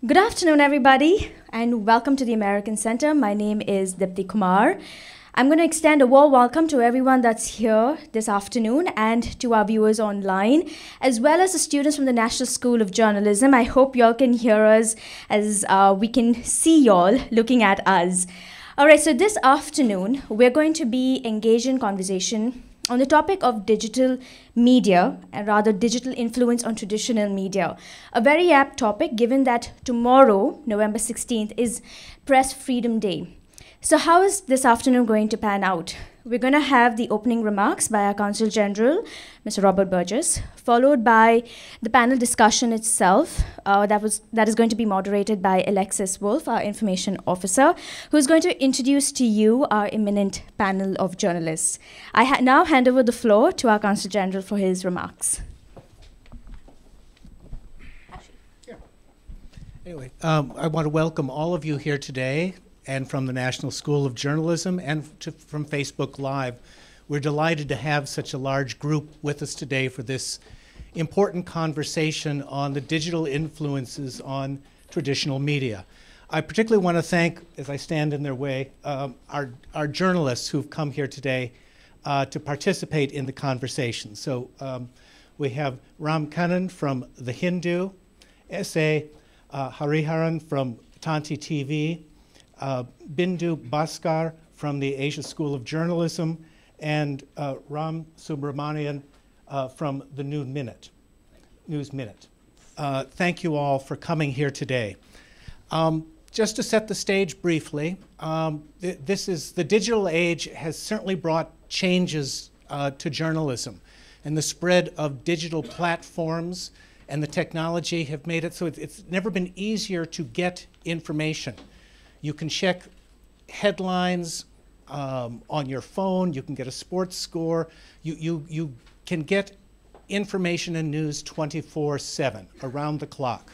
Good afternoon, everybody, and welcome to the American Center. My name is Dipti Kumar. I'm going to extend a warm welcome to everyone that's here this afternoon and to our viewers online, as well as the students from the National School of Journalism. I hope y'all can hear us as we can see y'all looking at us. All right, so this afternoon, we're going to be engaged in conversation on the topic of digital media, and rather digital influence on traditional media. A very apt topic given that tomorrow, November 16th, is Press Freedom Day. So how is this afternoon going to pan out? We're going to have the opening remarks by our Consul General, Mr. Robert Burgess, followed by the panel discussion itself that is going to be moderated by Alexis Wolf, our information officer, who's going to introduce to you our eminent panel of journalists. I now hand over the floor to our Consul General for his remarks. Anyway, I want to welcome all of you here today, and from the National School of Journalism and from Facebook Live. We're delighted to have such a large group with us today for this important conversation on the digital influences on traditional media. I particularly want to thank, as I stand in their way, our journalists who've come here today to participate in the conversation. So we have Ram Kannan from The Hindu, S.A. Hariharan from Tanti TV, Bindu Bhaskar from the Asia School of Journalism, and Ram Subramanian from the News Minute. Thank you all for coming here today. Just to set the stage briefly, the digital age has certainly brought changes to journalism, and the spread of digital platforms and the technology have made it so it's never been easier to get information. You can check headlines on your phone. You can get a sports score. You can get information and news 24/7, around the clock.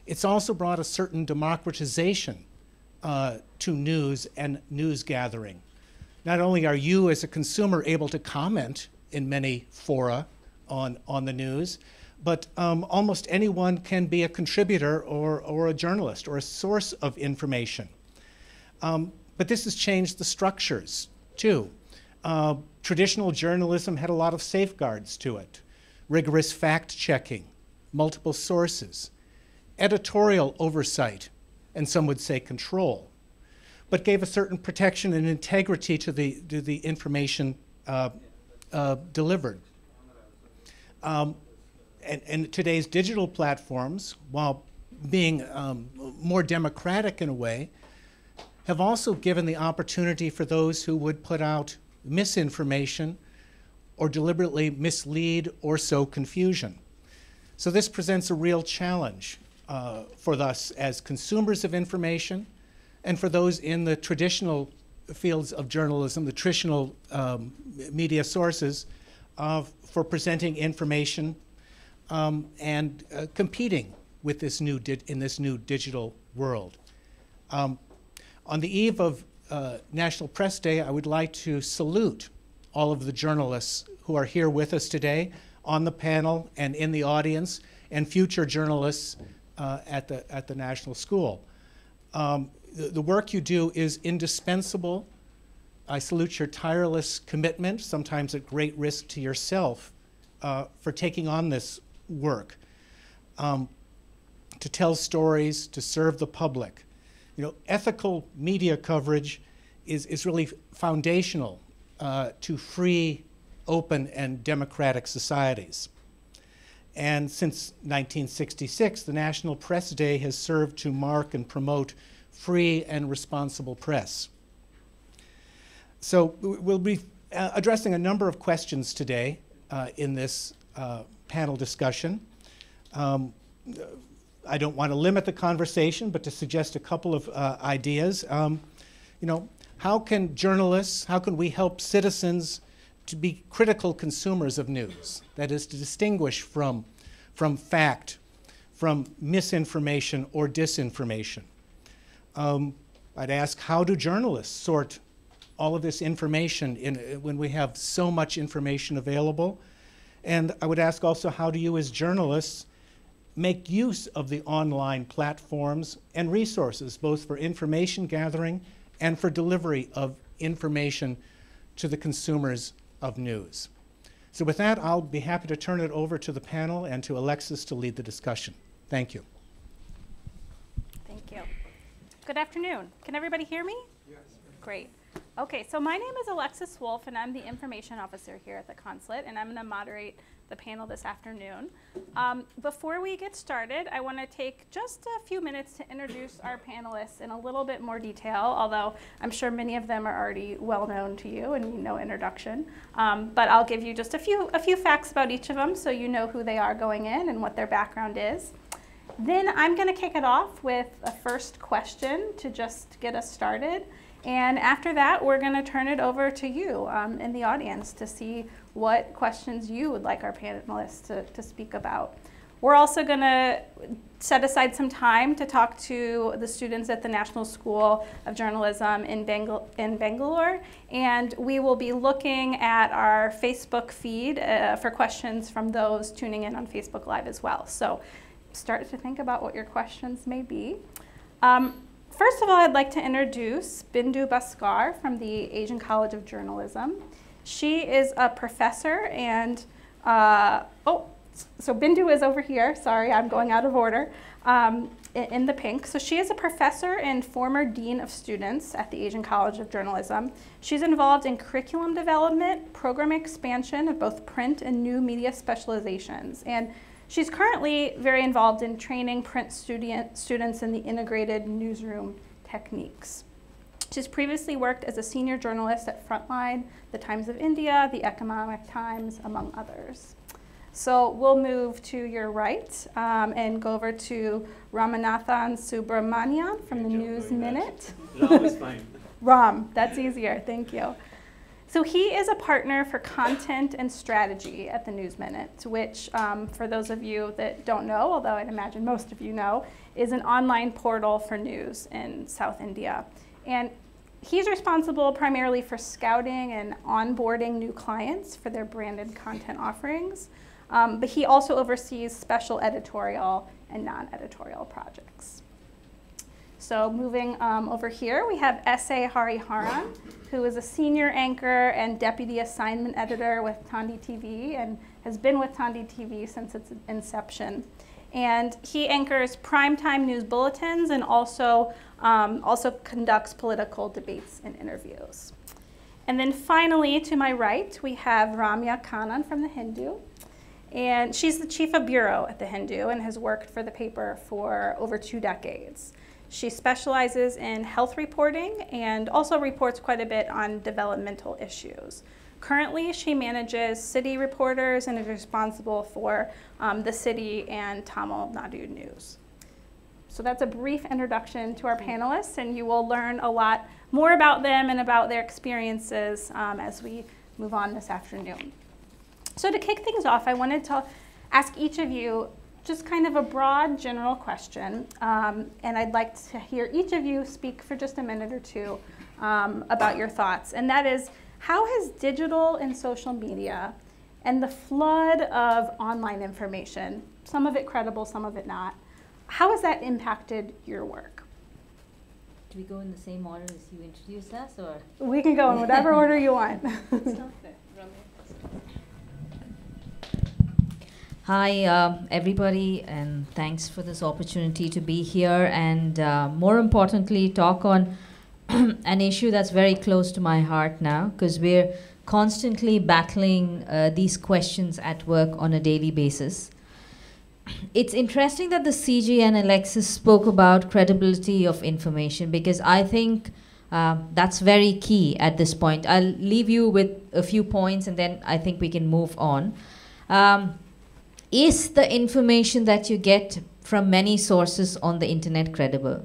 It's also brought a certain democratization to news and news gathering. Not only are you as a consumer able to comment in many fora on the news, but almost anyone can be a contributor or a journalist or a source of information. But this has changed the structures, too. Traditional journalism had a lot of safeguards to it: rigorous fact-checking, multiple sources, editorial oversight, and some would say control, but gave a certain protection and integrity to the information delivered. And today's digital platforms, while being more democratic in a way, have also given the opportunity for those who would put out misinformation or deliberately mislead or sow confusion. So this presents a real challenge for us as consumers of information, and for those in the traditional fields of journalism, the traditional media sources, for presenting information and competing with this in this new digital world. On the eve of National Press Day, I would like to salute all of the journalists who are here with us today on the panel and in the audience, and future journalists at the National School. The work you do is indispensable. I salute your tireless commitment, sometimes at great risk to yourself, for taking on this work, to tell stories, to serve the public. You know, ethical media coverage is really foundational to free, open, and democratic societies. And since 1966, the National Press Day has served to mark and promote free and responsible press. So we'll be addressing a number of questions today in this panel discussion. I don't want to limit the conversation, but to suggest a couple of ideas. You know, how can journalists, how can we help citizens to be critical consumers of news? That is, to distinguish from fact, from misinformation or disinformation. I'd ask, how do journalists sort all of this information when we have so much information available? And I would ask also, how do you as journalists make use of the online platforms and resources, both for information gathering and for delivery of information to the consumers of news. So with that, I'll be happy to turn it over to the panel and to Alexis to lead the discussion. Thank you. Thank you. Good afternoon. Can everybody hear me? Yes. Great. Okay, so my name is Alexis Wolf, and I'm the information officer here at the Consulate, and I'm going to moderate the panel this afternoon. Before we get started, I want to take just a few minutes to introduce our panelists in a little bit more detail, although I'm sure many of them are already well known to you and need no introduction. But I'll give you just a few facts about each of them so you know who they are going in and what their background is. Then I'm going to kick it off with a first question to just get us started. And after that, we're going to turn it over to you in the audience to see what questions you would like our panelists to speak about. We're also going to set aside some time to talk to the students at the National School of Journalism in Bangalore, and we will be looking at our Facebook feed for questions from those tuning in on Facebook Live as well. So start to think about what your questions may be. First of all, I'd like to introduce Bindu Bhaskar from the Asian College of Journalism. She is a professor and, so Bindu is over here. Sorry, I'm going out of order, in the pink. So she is a professor and former dean of students at the Asian College of Journalism. She's involved in curriculum development, program expansion of both print and new media specializations. And she's currently very involved in training print students in the integrated newsroom techniques. She's previously worked as a senior journalist at Frontline, The Times of India, The Economic Times, among others. So we'll move to your right and go over to Ramanathan Subramanian from the News Minute. Ram is fine. Ram, that's easier, thank you. So he is a partner for content and strategy at the News Minute, which, for those of you that don't know, although I'd imagine most of you know, is an online portal for news in South India. And he's responsible primarily for scouting and onboarding new clients for their branded content offerings, but he also oversees special editorial and non-editorial projects. So moving over here, we have S.A. Hariharan, who is a senior anchor and deputy assignment editor with Tandi TV and has been with Tandi TV since its inception. And he anchors primetime news bulletins and also conducts political debates and interviews. And then finally, to my right, we have Ramya Kannan from The Hindu. And she's the chief of bureau at The Hindu and has worked for the paper for over 2 decades. She specializes in health reporting and also reports quite a bit on developmental issues. Currently, she manages city reporters and is responsible for the city and Tamil Nadu news. So that's a brief introduction to our panelists, and you will learn a lot more about them and about their experiences as we move on this afternoon. So to kick things off, I wanted to ask each of you just kind of a broad general question, and I'd like to hear each of you speak for just a minute or two about your thoughts, and that is, how has digital and social media and the flood of online information, some of it credible, some of it not, how has that impacted your work? Do we go in the same order as you introduced us, or? We can go in whatever order you want. Hi, everybody, and thanks for this opportunity to be here and more importantly, talk on an issue that's very close to my heart now, because we're constantly battling these questions at work on a daily basis. It's interesting that the CG and Alexis spoke about credibility of information, because I think that's very key at this point. I'll leave you with a few points and then I think we can move on. Is the information that you get from many sources on the internet credible?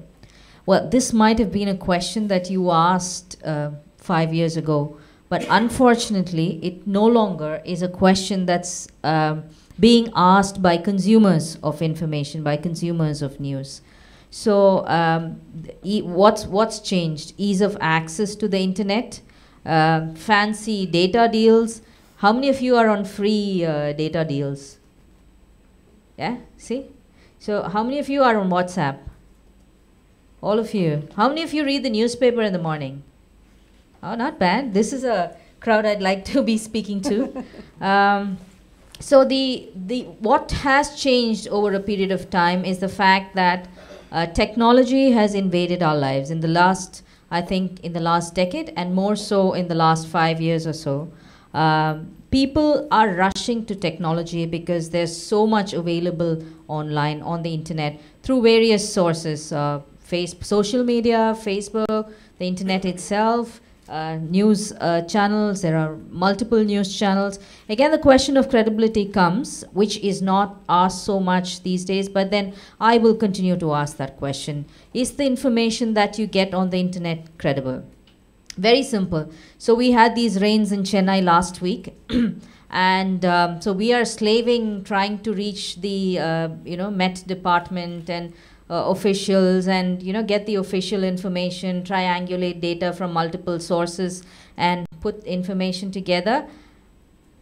Well, this might have been a question that you asked 5 years ago, but unfortunately, it no longer is a question that's being asked by consumers of information, by consumers of news. So what's changed? Ease of access to the internet, fancy data deals. How many of you are on free data deals? Yeah, see? So how many of you are on WhatsApp? All of you. How many of you read the newspaper in the morning? Oh, not bad. This is a crowd I'd like to be speaking to. So what has changed over a period of time is the fact that technology has invaded our lives in the last, I think, in the last decade, and more so in the last 5 years or so. People are rushing to technology because there's so much available online, on the internet, through various sources, social media, Facebook, the internet itself, news channels. There are multiple news channels. Again, the question of credibility comes, which is not asked so much these days, but then I will continue to ask that question. Is the information that you get on the internet credible? Very simple. So we had these rains in Chennai last week, and so we are slaving, trying to reach the Met department and officials, and get the official information, triangulate data from multiple sources, and put information together.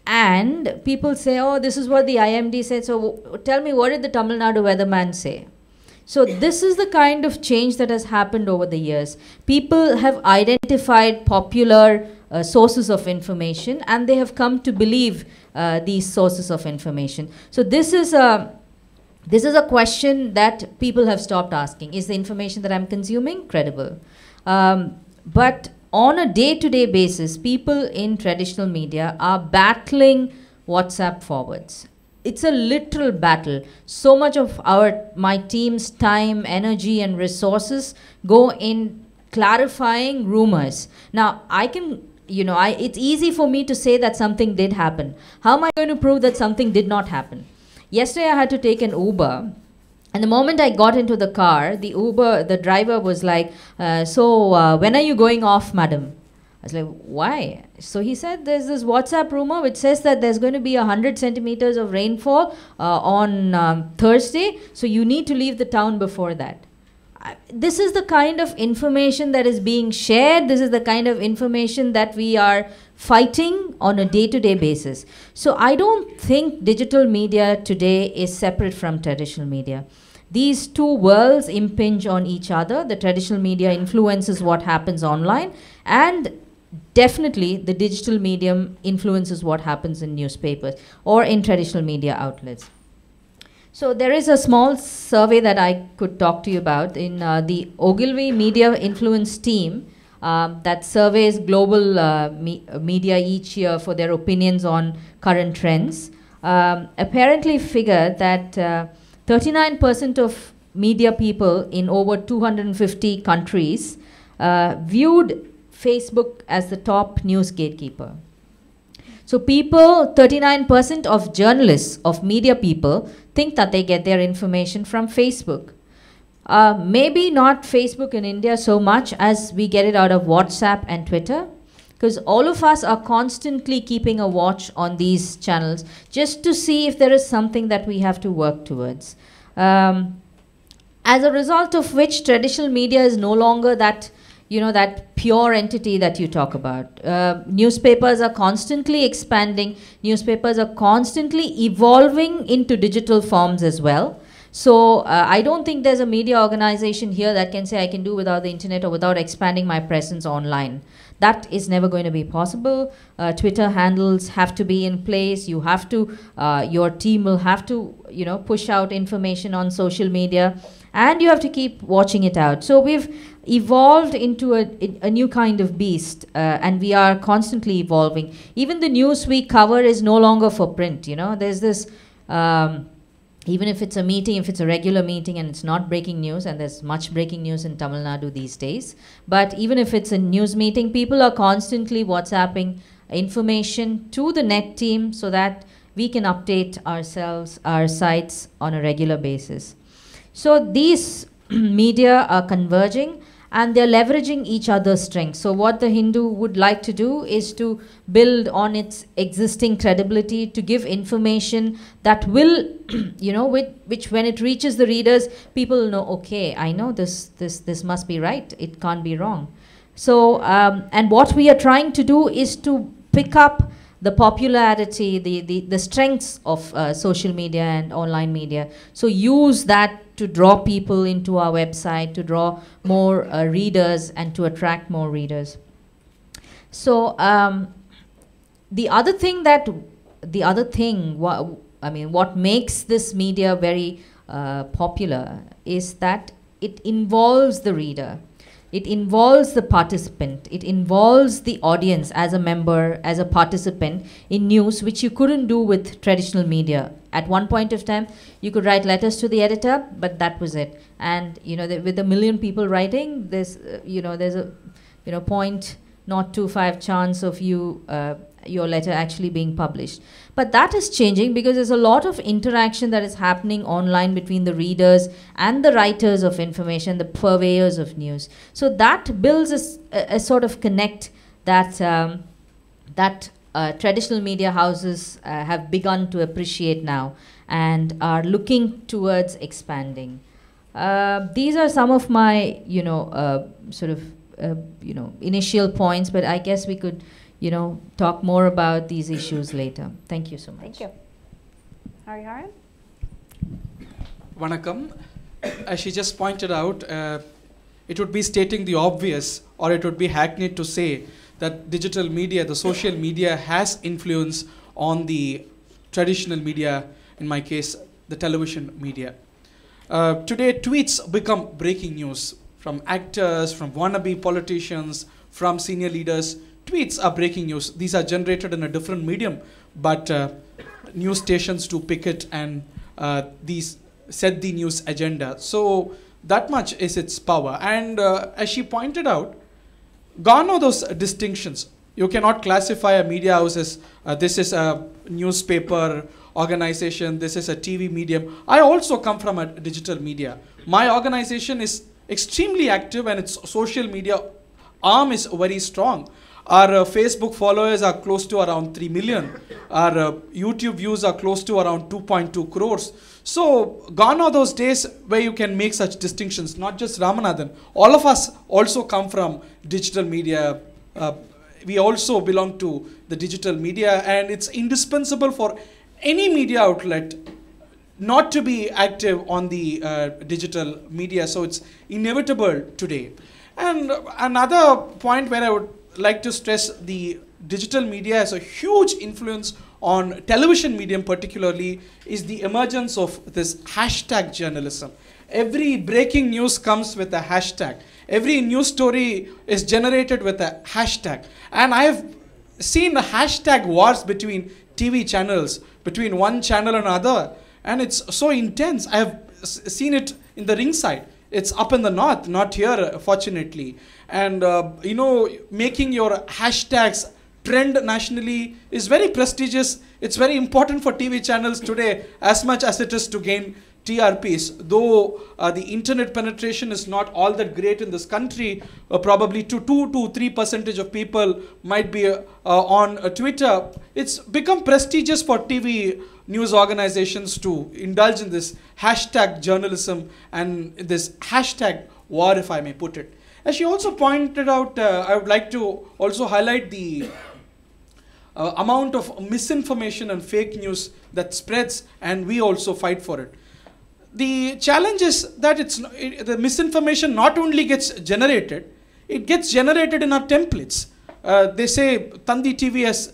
And people say, oh, this is what the IMD said. So tell me, what did the Tamil Nadu weatherman say? So this is the kind of change that has happened over the years. People have identified popular sources of information, and they have come to believe these sources of information. So this is a question that people have stopped asking. Is the information that I'm consuming credible? But on a day-to-day basis, people in traditional media are battling WhatsApp forwards. It's a literal battle. So much of my team's time, energy, and resources go in clarifying rumors. Now, it's easy for me to say that something did happen. How am I going to prove that something did not happen? Yesterday, I had to take an Uber. And the moment I got into the car, the driver was like, when are you going off, madam? I was like, why? So he said, there's this WhatsApp rumor which says that there's going to be 100 centimeters of rainfall on Thursday, so you need to leave the town before that. This is the kind of information that is being shared. This is the kind of information that we are fighting on a day-to-day basis. So I don't think digital media today is separate from traditional media. These two worlds impinge on each other. The traditional media influences what happens online, and definitely the digital medium influences what happens in newspapers or in traditional media outlets. So there is a small survey that I could talk to you about in the Ogilvy Media Influence team that surveys global media each year for their opinions on current trends. Apparently figured that 39% of media people in over 250 countries viewed Facebook as the top news gatekeeper. So 39% of journalists, of media people, think that they get their information from Facebook. Maybe not Facebook in India so much as we get it out of WhatsApp and Twitter, because all of us are constantly keeping a watch on these channels just to see if there is something that we have to work towards. As a result of which, traditional media is no longer that pure entity that you talk about. Newspapers are constantly expanding. Newspapers are constantly evolving into digital forms as well. So I don't think there's a media organization here that can say I can do without the internet or without expanding my presence online. That is never going to be possible. Twitter handles have to be in place. You have to, your team will have to, push out information on social media, and you have to keep watching it out. So we've evolved into a new kind of beast, and we are constantly evolving. Even the news we cover is no longer for print. There's this, even if it's a meeting, if it's a regular meeting and it's not breaking news, and there's much breaking news in Tamil Nadu these days, but even if it's a news meeting, people are constantly WhatsApping information to the net team so that we can update ourselves, our sites on a regular basis. So these media are converging, and they're leveraging each other's strengths. So what the Hindu would like to do is to build on its existing credibility, to give information that will, which when it reaches the readers, people will know, okay, I know this must be right, it can't be wrong. So, and what we are trying to do is to pick up the popularity, the strengths of social media and online media. So use that to draw people into our website, to draw more readers and to attract more readers. So the other thing, what makes this media very popular is that it involves the reader. It involves the participant. It involves the audience as a member, as a participant in news, which you couldn't do with traditional media. At one point of time, you could write letters to the editor, but that was it. And with 1 million people writing, there's a 0.025 chance of your letter actually being published. But that is changing because there's a lot of interaction that is happening online between the readers and the writers of information, the purveyors of news. So that builds a sort of connect that traditional media houses have begun to appreciate now and are looking towards expanding. These are some of my, initial points, but I guess we could talk more about these issues later. Thank you so much. Thank you. Hariharan? Vanakkam. As she just pointed out, it would be stating the obvious, or it would be hackneyed to say that digital media, the social media, has influence on the traditional media, in my case, the television media. Today, tweets become breaking news from actors, from wannabe politicians, from senior leaders. Tweets are breaking news. These are generated in a different medium, but news stations do pick it and these set the news agenda. So that much is its power. And as she pointed out, gone are those distinctions. You cannot classify a media house as this is a newspaper organization, this is a TV medium. I also come from a digital media. My organization is extremely active and its social media arm is very strong. Our Facebook followers are close to around 3 million. Our YouTube views are close to around 2.2 crores. So gone are those days where you can make such distinctions, not just Ramanathan. All of us also come from digital media. We also belong to the digital media, and it's indispensable for any media outlet not to be active on the digital media. So it's inevitable today. And another point where I would like to stress, the digital media has a huge influence on television medium particularly, is the emergence of this hashtag journalism. Every breaking news comes with a hashtag. Every news story is generated with a hashtag. And I have seen the hashtag wars between TV channels, between one channel and another. And it's so intense. I have seen it in the ringside. It's up in the north, not here, fortunately. And, making your hashtags trend nationally is very prestigious. It's very important for TV channels today as much as it is to gain TRPs. Though the internet penetration is not all that great in this country, probably 2 to 3% of people might be on Twitter. It's become prestigious for TV news organizations to indulge in this hashtag journalism and this hashtag war, if I may put it. As she also pointed out, I would like to also highlight the amount of misinformation and fake news that spreads, and we also fight for it. The challenge is that the misinformation not only gets generated, it gets generated in our templates. They say Tandi TV has,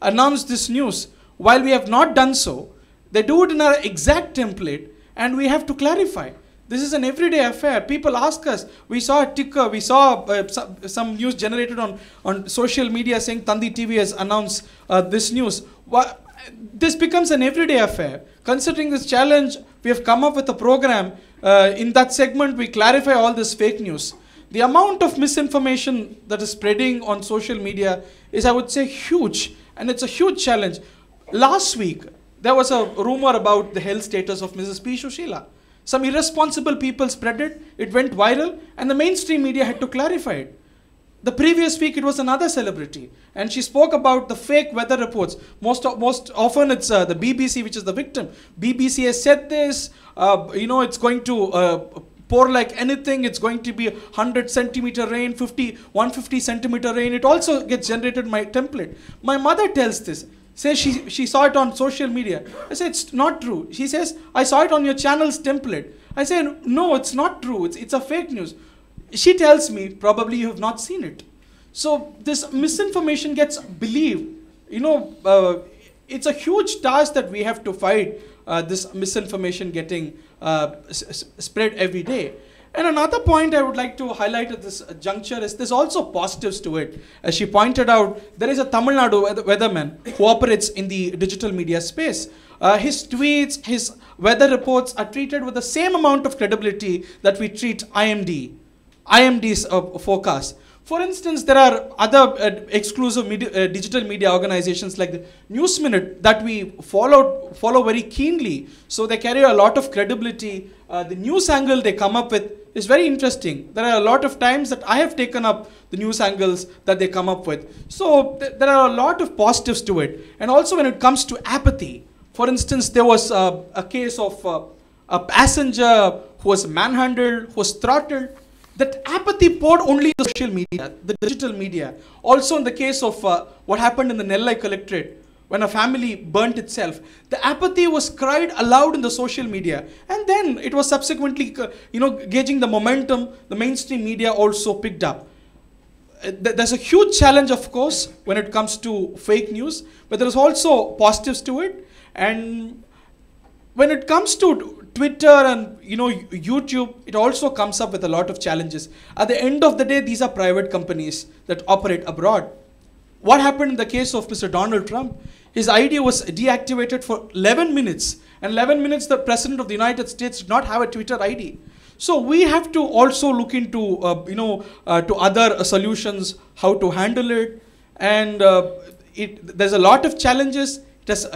announced this news. While we have not done so, they do it in our exact template, and we have to clarify. This is an everyday affair. People ask us. We saw a ticker. We saw some news generated on social media saying Tandi TV has announced this news. This becomes an everyday affair. Considering this challenge, we have come up with a program. In that segment, we clarify all this fake news. The amount of misinformation that is spreading on social media is, I would say, huge. And it's a huge challenge. Last week, there was a rumor about the health status of Mrs. P. Shushila. Some irresponsible people spread it. It went viral, and the mainstream media had to clarify it. The previous week, it was another celebrity, and she spoke about the fake weather reports. Most often, it's the BBC, which is the victim. BBC has said this. It's going to pour like anything. It's going to be 100 centimeter rain, 150 centimeter rain. It also gets generated my template. My mother tells this. Says she saw it on social media. I say, it's not true. She says, I saw it on your channel's template. I say, no, it's not true. It's a fake news. She tells me, probably you have not seen it. So this misinformation gets believed. It's a huge task that we have to fight, this misinformation getting spread every day. And another point I would like to highlight at this juncture is there's also positives to it. As she pointed out, there is a Tamil Nadu weatherman who operates in the digital media space. His tweets, his weather reports are treated with the same amount of credibility that we treat IMD's forecast. For instance, there are other exclusive digital media organizations like the News Minute that we follow very keenly. So they carry a lot of credibility. The news angle they come up with is very interesting. There are a lot of times that I have taken up the news angles that they come up with. So there are a lot of positives to it. And also when it comes to apathy, for instance, there was a case of a passenger who was manhandled, who was throttled. That apathy poured only the social media, the digital media. Also in the case of what happened in the Nellai Collectorate, when a family burnt itself, the apathy was cried aloud in the social media. And then it was subsequently, gauging the momentum, the mainstream media also picked up. There's a huge challenge, of course, when it comes to fake news, but there's also positives to it. And when it comes to Twitter and YouTube, it also comes up with a lot of challenges. At the end of the day, these are private companies that operate abroad. What happened in the case of Mr. Donald Trump? His ID was deactivated for 11 minutes. And 11 minutes, the President of the United States did not have a Twitter ID. So we have to also look into, to other solutions, how to handle it. And there's a lot of challenges. It has,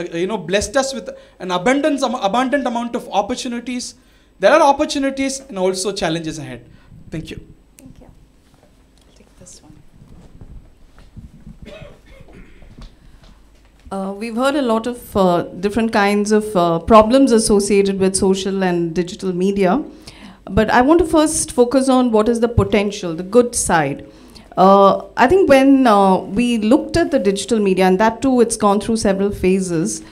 blessed us with an abundant amount of opportunities. There are opportunities and also challenges ahead. Thank you. Thank you. I'll take this one. We've heard a lot of different kinds of problems associated with social and digital media. But I want to first focus on what is the potential, the good side. I think when we looked at the digital media, and that too, it's gone through several phases.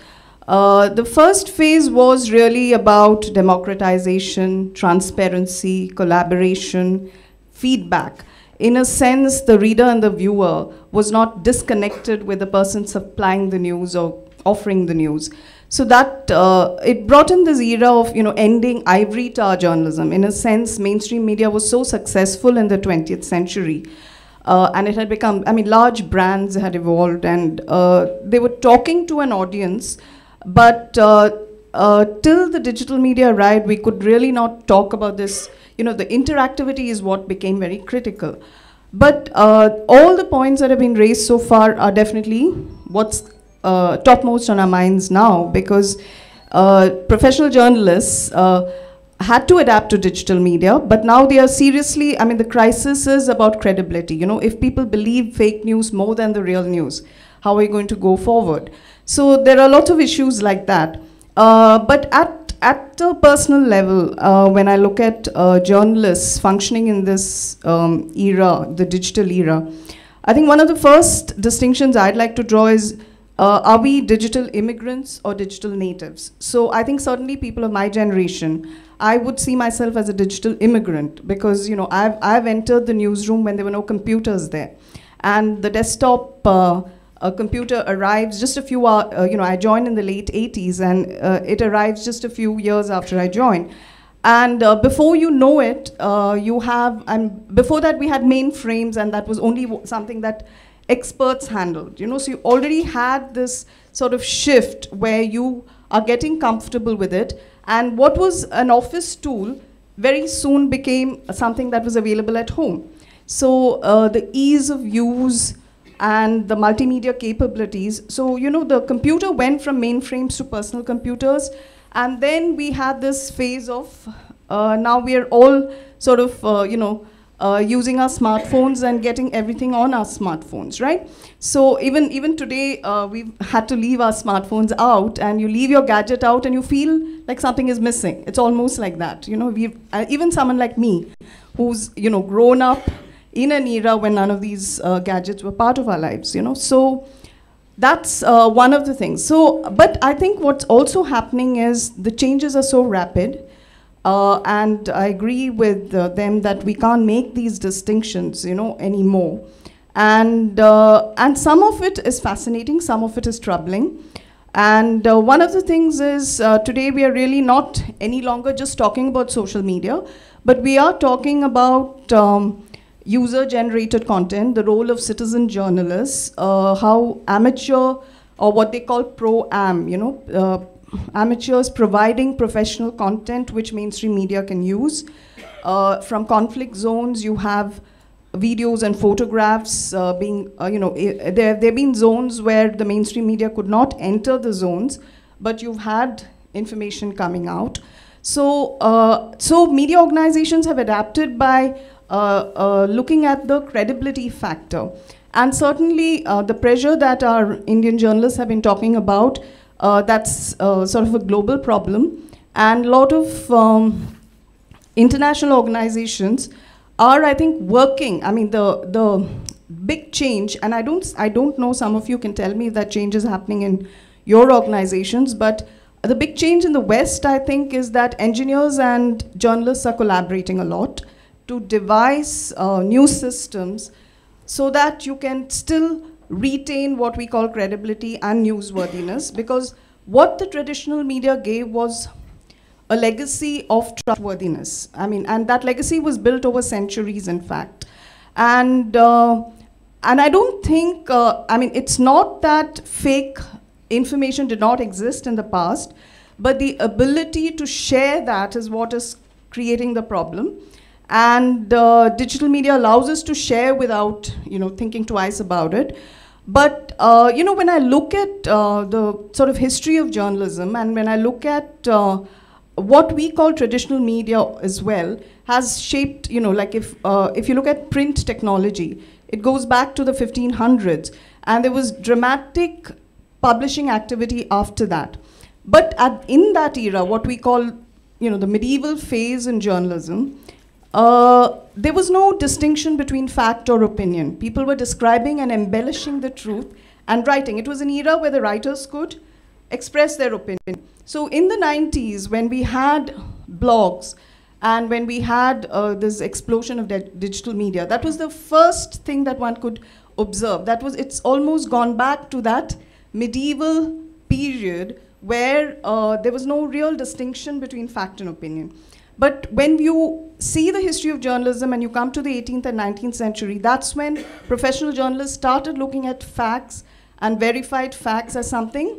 The first phase was really about democratization, transparency, collaboration, feedback. In a sense, the reader and the viewer was not disconnected with the person supplying the news or offering the news. So that it brought in this era of ending ivory tower journalism. In a sense, mainstream media was so successful in the 20th century. And it had become, large brands had evolved and they were talking to an audience, but till the digital media arrived, we could really not talk about this. The interactivity is what became very critical. But all the points that have been raised so far are definitely what's topmost on our minds now, because professional journalists had to adapt to digital media, but now they are seriously, the crisis is about credibility. If people believe fake news more than the real news, how are we going to go forward? So there are lots of issues like that. But at a personal level, when I look at journalists functioning in this era, the digital era, I think one of the first distinctions I'd like to draw is, are we digital immigrants or digital natives? So I think certainly people of my generation, I would see myself as a digital immigrant because I've entered the newsroom when there were no computers there, and the desktop computer arrives just a few hours. I joined in the late 80s, and it arrives just a few years after I joined. And before you know it, before that we had mainframes, and that was only something that experts handled. So you already had this sort of shift where you are getting comfortable with it. And what was an office tool very soon became something that was available at home. So the ease of use and the multimedia capabilities. So, the computer went from mainframes to personal computers. And then we had this phase of, now we are all sort of, using our smartphones and getting everything on our smartphones, right? So even today, we've had to leave our smartphones out, and you leave your gadget out and you feel like something is missing. It's almost like that. You know, even someone like me, who's, you know, grown up in an era when none of these gadgets were part of our lives, you know. So that's one of the things. So, but I think what's also happening is the changes are so rapid. And I agree with them that we can't make these distinctions, you know, anymore. And some of it is fascinating, some of it is troubling. And one of the things is today we are really not any longer just talking about social media, but we are talking about user-generated content, the role of citizen journalists, how amateur, or what they call pro-am, you know, amateurs providing professional content which mainstream media can use. From conflict zones, you have videos and photographs being, there have been zones where the mainstream media could not enter the zones, but you've had information coming out. So, so media organizations have adapted by looking at the credibility factor. And certainly the pressure that our Indian journalists have been talking about, that's sort of a global problem. And a lot of international organizations are, I think, working. I mean, the big change, and I don't know, some of you can tell me if that change is happening in your organizations, but the big change in the West, I think, is that engineers and journalists are collaborating a lot to devise new systems so that you can still retain what we call credibility and newsworthiness, because what the traditional media gave was a legacy of trustworthiness. I mean, and that legacy was built over centuries, in fact. And I don't think, I mean, it's not that fake information did not exist in the past, but the ability to share that is what is creating the problem. And digital media allows us to share without, you know, thinking twice about it. But, you know, when I look at the sort of history of journalism, and when I look at what we call traditional media as well, has shaped, you know, like if you look at print technology, it goes back to the 1500s, and there was dramatic publishing activity after that. But in that era, what we call, you know, the medieval phase in journalism, there was no distinction between fact or opinion. People were describing and embellishing the truth and writing. It was an era where the writers could express their opinion. So in the 90s, when we had blogs and when we had this explosion of digital media, that was the first thing that one could observe. It's almost gone back to that medieval period where there was no real distinction between fact and opinion. But when you see the history of journalism and you come to the 18th and 19th century, that's when professional journalists started looking at facts and verified facts as something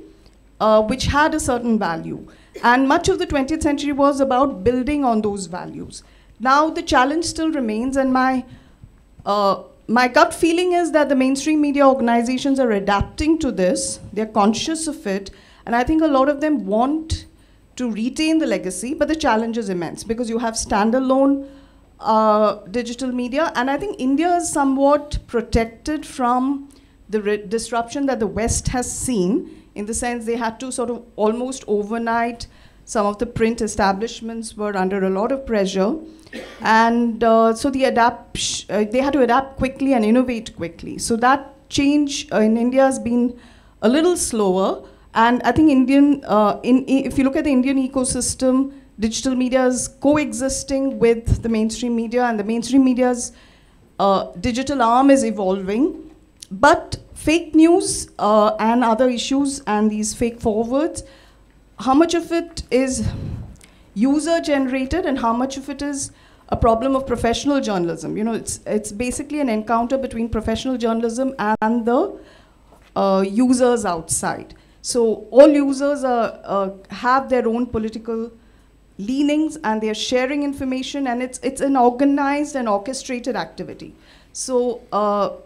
which had a certain value. And much of the 20th century was about building on those values. Now the challenge still remains, and my gut feeling is that the mainstream media organizations are adapting to this. They're conscious of it, and I think a lot of them want to retain the legacy, but the challenge is immense because you have standalone digital media, and I think India is somewhat protected from the disruption that the West has seen, in the sense they had to sort of almost overnight, some of the print establishments were under a lot of pressure, and so they had to adapt quickly and innovate quickly. So that change in India has been a little slower. And I think if you look at the Indian ecosystem, digital media is coexisting with the mainstream media, and the mainstream media's digital arm is evolving. But fake news and other issues and these fake forwards, how much of it is user-generated and how much of it is a problem of professional journalism? You know, it's basically an encounter between professional journalism and the users outside. So all users have their own political leanings, and they're sharing information, and it's an organized and orchestrated activity. So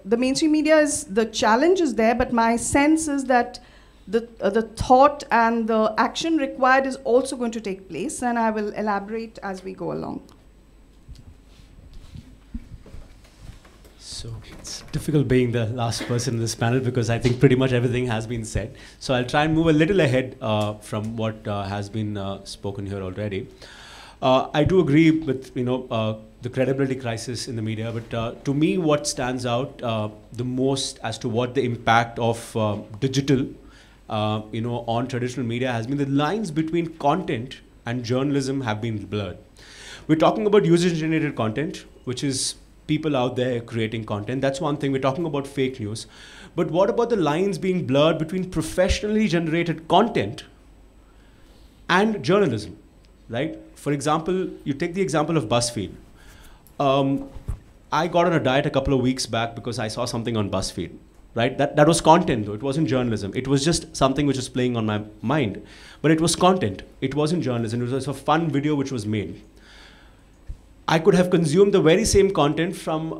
the mainstream media the challenge is there, but my sense is that the thought and the action required is also going to take place, and I will elaborate as we go along. So it's difficult being the last person in this panel because I think pretty much everything has been said. So I'll try and move a little ahead from what has been spoken here already. I do agree with the credibility crisis in the media, but to me, what stands out the most as to what the impact of digital, on traditional media has been, the lines between content and journalism have been blurred. We're talking about user-generated content, which is people out there creating content. That's one thing. We're talking about fake news. But what about the lines being blurred between professionally generated content and journalism, right? For example, you take the example of BuzzFeed. I got on a diet a couple of weeks back because I saw something on BuzzFeed, right? That was content, though. It wasn't journalism. It was just something which was playing on my mind. But it was content. It wasn't journalism. It was a fun video which was made. I could have consumed the very same content from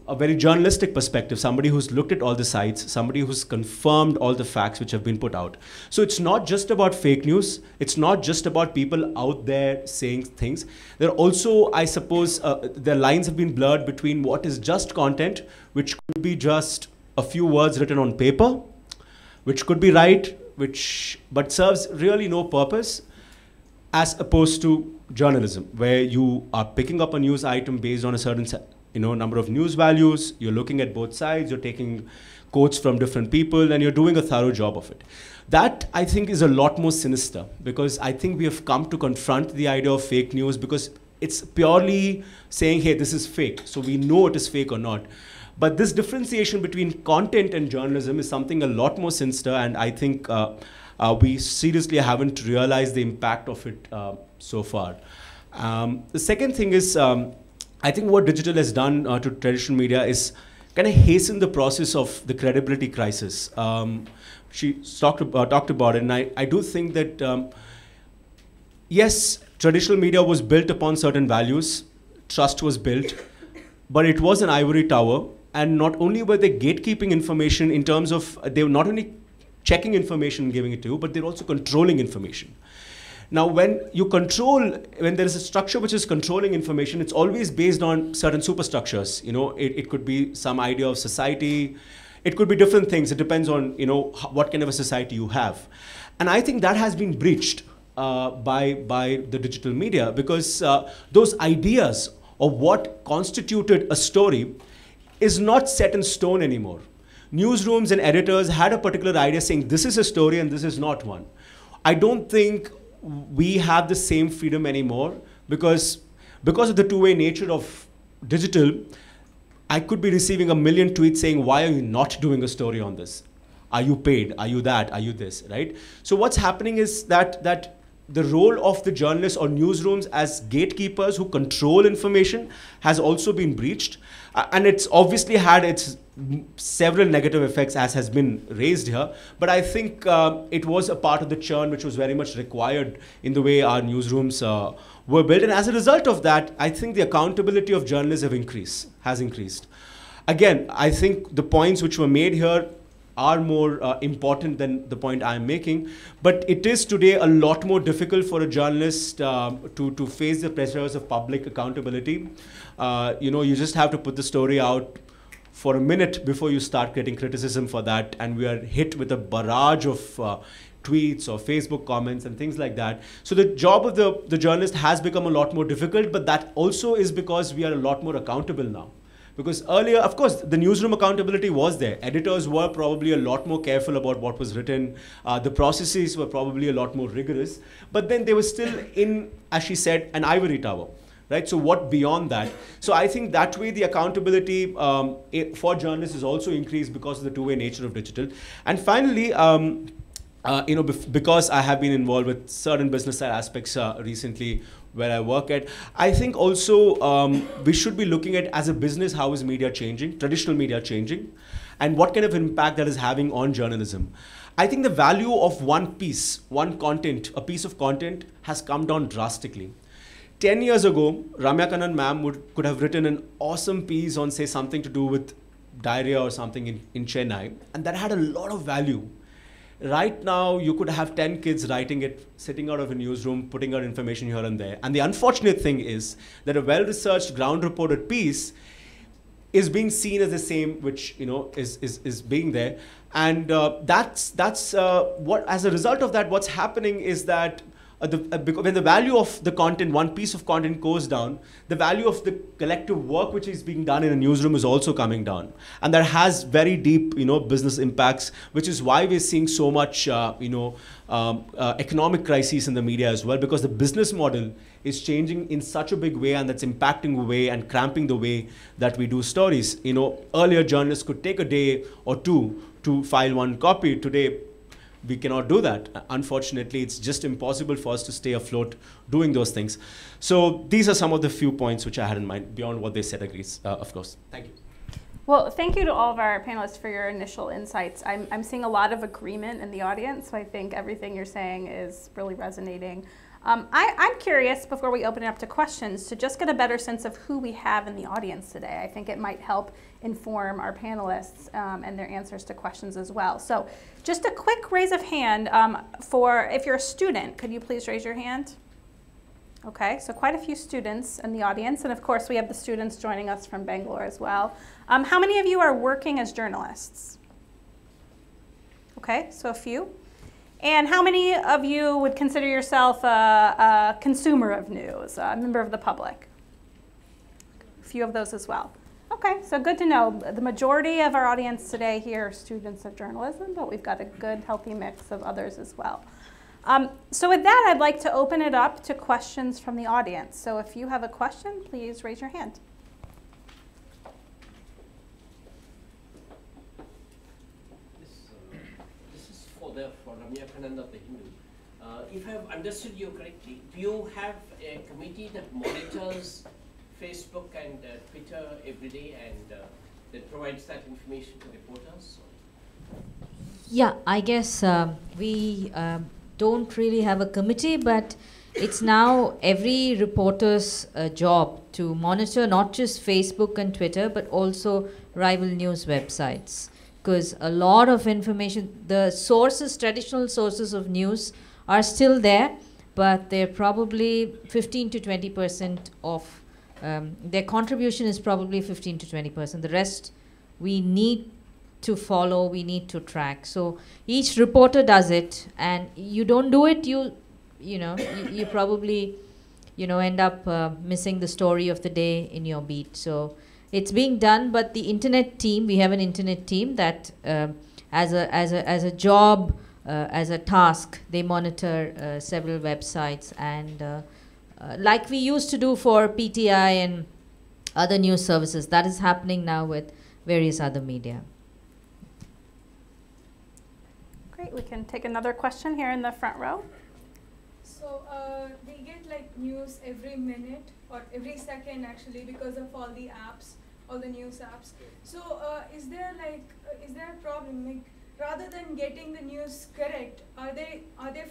a very journalistic perspective, somebody who's looked at all the sites, somebody who's confirmed all the facts which have been put out. So it's not just about fake news. It's not just about people out there saying things. There are also, I suppose, the lines have been blurred between what is just content, which could be just a few words written on paper, which could be right, but serves really no purpose, as opposed to journalism, where you are picking up a news item based on a certain number of news values, you're looking at both sides, you're taking quotes from different people, and you're doing a thorough job of it. That, I think, is a lot more sinister, because I think we have come to confront the idea of fake news, because it's purely saying, hey, this is fake, so we know it is fake or not. But this differentiation between content and journalism is something a lot more sinister, and I think we seriously haven't realized the impact of it so far. The second thing is, I think what digital has done to traditional media is kind of hasten the process of the credibility crisis. She talked about it, and I do think that, yes, traditional media was built upon certain values, trust was built, but it was an ivory tower, and not only were they gatekeeping information in terms of, they were not only checking information and giving it to you, but they're also controlling information. Now, when there is a structure which is controlling information, it's always based on certain superstructures. It could be some idea of society. It could be different things. It depends on, what kind of a society you have. And I think that has been breached by the digital media, because those ideas of what constituted a story is not set in stone anymore. Newsrooms and editors had a particular idea saying this is a story and this is not one. I don't think we have the same freedom anymore, because of the two-way nature of digital. I could be receiving 1 million tweets saying, why are you not doing a story on this? Are you paid? Are you that? Are you this? Right? So what's happening is that the role of the journalists or newsrooms as gatekeepers who control information has also been breached. And it's obviously had its several negative effects, as has been raised here. But I think it was a part of the churn which was very much required in the way our newsrooms were built. And as a result of that, I think the accountability of journalists has increased. Again, I think the points which were made here are more important than the point I'm making. But it is today a lot more difficult for a journalist to face the pressures of public accountability. You just have to put the story out for a minute before you start getting criticism for that. And we are hit with a barrage of tweets or Facebook comments and things like that. So the job of the journalist has become a lot more difficult, but that also is because we are a lot more accountable now. Because earlier, of course, the newsroom accountability was there. Editors were probably a lot more careful about what was written. The processes were probably a lot more rigorous. But then they were still in, as she said, an ivory tower. Right? So what beyond that? So I think that way the accountability for journalists is also increased because of the two-way nature of digital. And finally, because I have been involved with certain business side aspects recently where I work at, I think also we should be looking at, as a business, how is media changing, traditional media changing, and what kind of impact that is having on journalism. I think the value of one piece, a piece of content has come down drastically. 10 years ago, Ramya Kannan ma'am could have written an awesome piece on, say, something to do with diarrhea or something in Chennai, and that had a lot of value. Right now, you could have 10 kids writing it, sitting out of a newsroom, putting out information here and there. And the unfortunate thing is that a well-researched, ground-reported piece is being seen as the same, which is being there, and that's what, as a result of that, what's happening is that when the value of the content, one piece of content goes down, the value of the collective work which is being done in a newsroom is also coming down, and that has very deep business impacts, which is why we're seeing so much economic crises in the media as well, because the business model is changing in such a big way, and that's impacting the way and cramping the way that we do stories. Earlier journalists could take a day or two to file one copy. Today, we cannot do that. Unfortunately, it's just impossible for us to stay afloat doing those things. So these are some of the few points which I had in mind, beyond what they said, agrees, of course. Thank you. Well, thank you to all of our panelists for your initial insights. I'm seeing a lot of agreement in the audience, so I think everything you're saying is really resonating. I'm curious, before we open it up to questions, to just get a better sense of who we have in the audience today. I think it might help inform our panelists and their answers to questions as well. So just a quick raise of hand for, if you're a student, could you please raise your hand? Okay, so quite a few students in the audience, and of course we have the students joining us from Bangalore as well. How many of you are working as journalists? Okay, so a few. And how many of you would consider yourself a consumer of news, a member of the public? A few of those as well. Okay, so good to know. The majority of our audience today here are students of journalism, but we've got a good, healthy mix of others as well. So with that, I'd like to open it up to questions from the audience. So if you have a question, please raise your hand. For Ramya Kananda of the Hindu. If I have understood you correctly, do you have a committee that monitors Facebook and Twitter every day and that provides that information to reporters? Yeah, I guess we don't really have a committee, but it's now every reporter's job to monitor not just Facebook and Twitter, but also rival news websites. Because a lot of information, the sources, traditional sources of news are still there, but they're probably 15 to 20% of, their contribution is probably 15 to 20%. The rest we need to follow, we need to track. So each reporter does it, and you don't do it, you probably, end up missing the story of the day in your beat. So it's being done, but the internet team, we have an internet team that as a job, as a task, they monitor several websites, and like we used to do for PTI and other news services, that is happening now with various other media. Great, we can take another question here in the front row. So we get like news every minute or every second actually because of all the apps, all the news apps. So is there a problem? Like, rather than getting the news correct, are they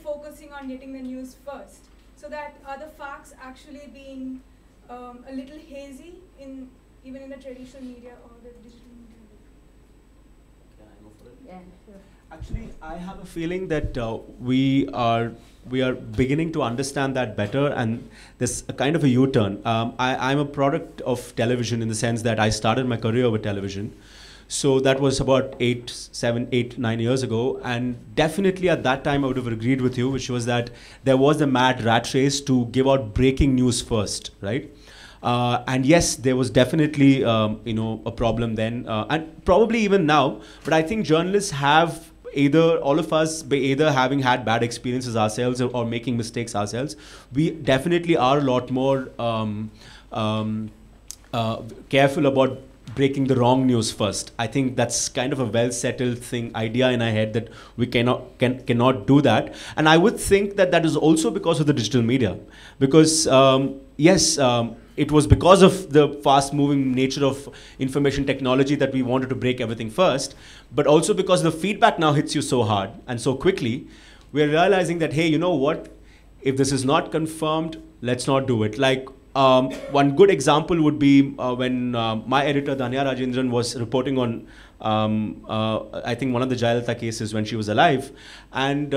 focusing on getting the news first, so that are the facts actually being a little hazy even in the traditional media or the digital media? Can I go for it? Yeah, sure. Actually, I have a feeling that we are beginning to understand that better, and there's a kind of a U-turn. I'm a product of television in the sense that I started my career with television. So that was about 8, 9 years ago, and definitely at that time I would have agreed with you, which was that there was a mad rat race to give out breaking news first, right? And yes, there was definitely a problem then, and probably even now. But I think journalists have all of us, either having had bad experiences ourselves or making mistakes ourselves, we definitely are a lot more careful about breaking the wrong news first. I think that's kind of a well-settled idea in our head that we cannot do that. And I would think that that is also because of the digital media. Because yes, it was because of the fast-moving nature of information technology that we wanted to break everything first, but also because the feedback now hits you so hard and so quickly, we're realizing that, hey, you know what? If this is not confirmed, let's not do it. Like, one good example would be when my editor, Dhanya Rajendran, was reporting on, I think, one of the Jayalalitha cases when she was alive. And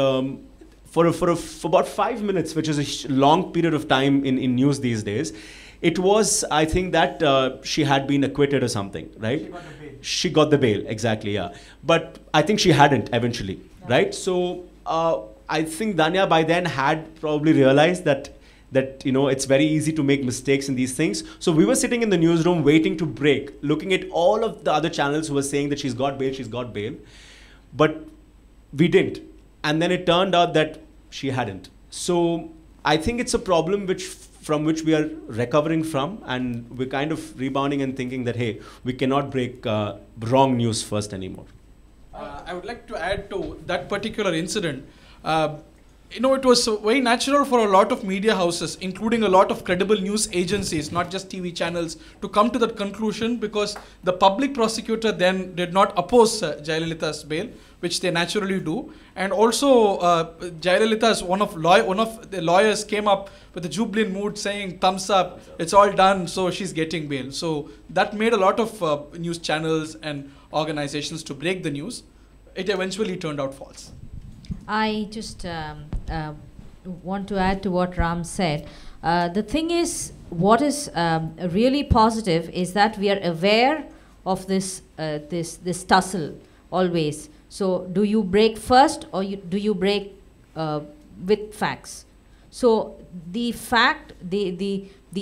for about 5 minutes, which is a long period of time in news these days, It was, I think, that she had been acquitted or something, right? She got the bail. She got the bail, exactly, yeah. But I think she hadn't eventually, right? So I think Danya by then had probably realized that it's very easy to make mistakes in these things. So we were sitting in the newsroom waiting to break, looking at all of the other channels who were saying that she's got bail. But we didn't. And then it turned out that she hadn't. So I think it's a problem from which we are recovering from, and we're kind of rebounding and thinking that, hey, we cannot break wrong news first anymore. I would like to add to that particular incident. It was very natural for a lot of media houses, including a lot of credible news agencies, not just TV channels, to come to that conclusion, because the public prosecutor then did not oppose Jayalalitha's bail, which they naturally do. And also, Jayalalitha's one of the lawyers came up with a jubilant mood saying, thumbs up, it's all done, so she's getting bail. So that made a lot of news channels and organizations to break the news. It eventually turned out false. I just want to add to what Ram said. The thing is, what is really positive is that we are aware of this tussle always. So, do you break first, or do you break with facts? So, the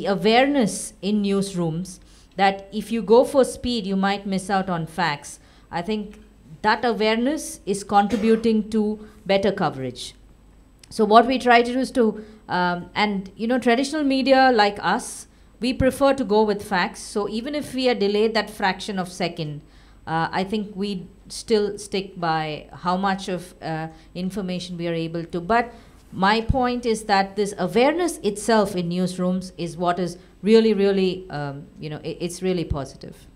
awareness in newsrooms that if you go for speed, you might miss out on facts. I think that awareness is contributing to better coverage. So what we try to do is to, traditional media like us, we prefer to go with facts. So even if we are delayed that fraction of second, I think we still stick by how much of information we are able to. But my point is that this awareness itself in newsrooms is what is really, really, it's really positive.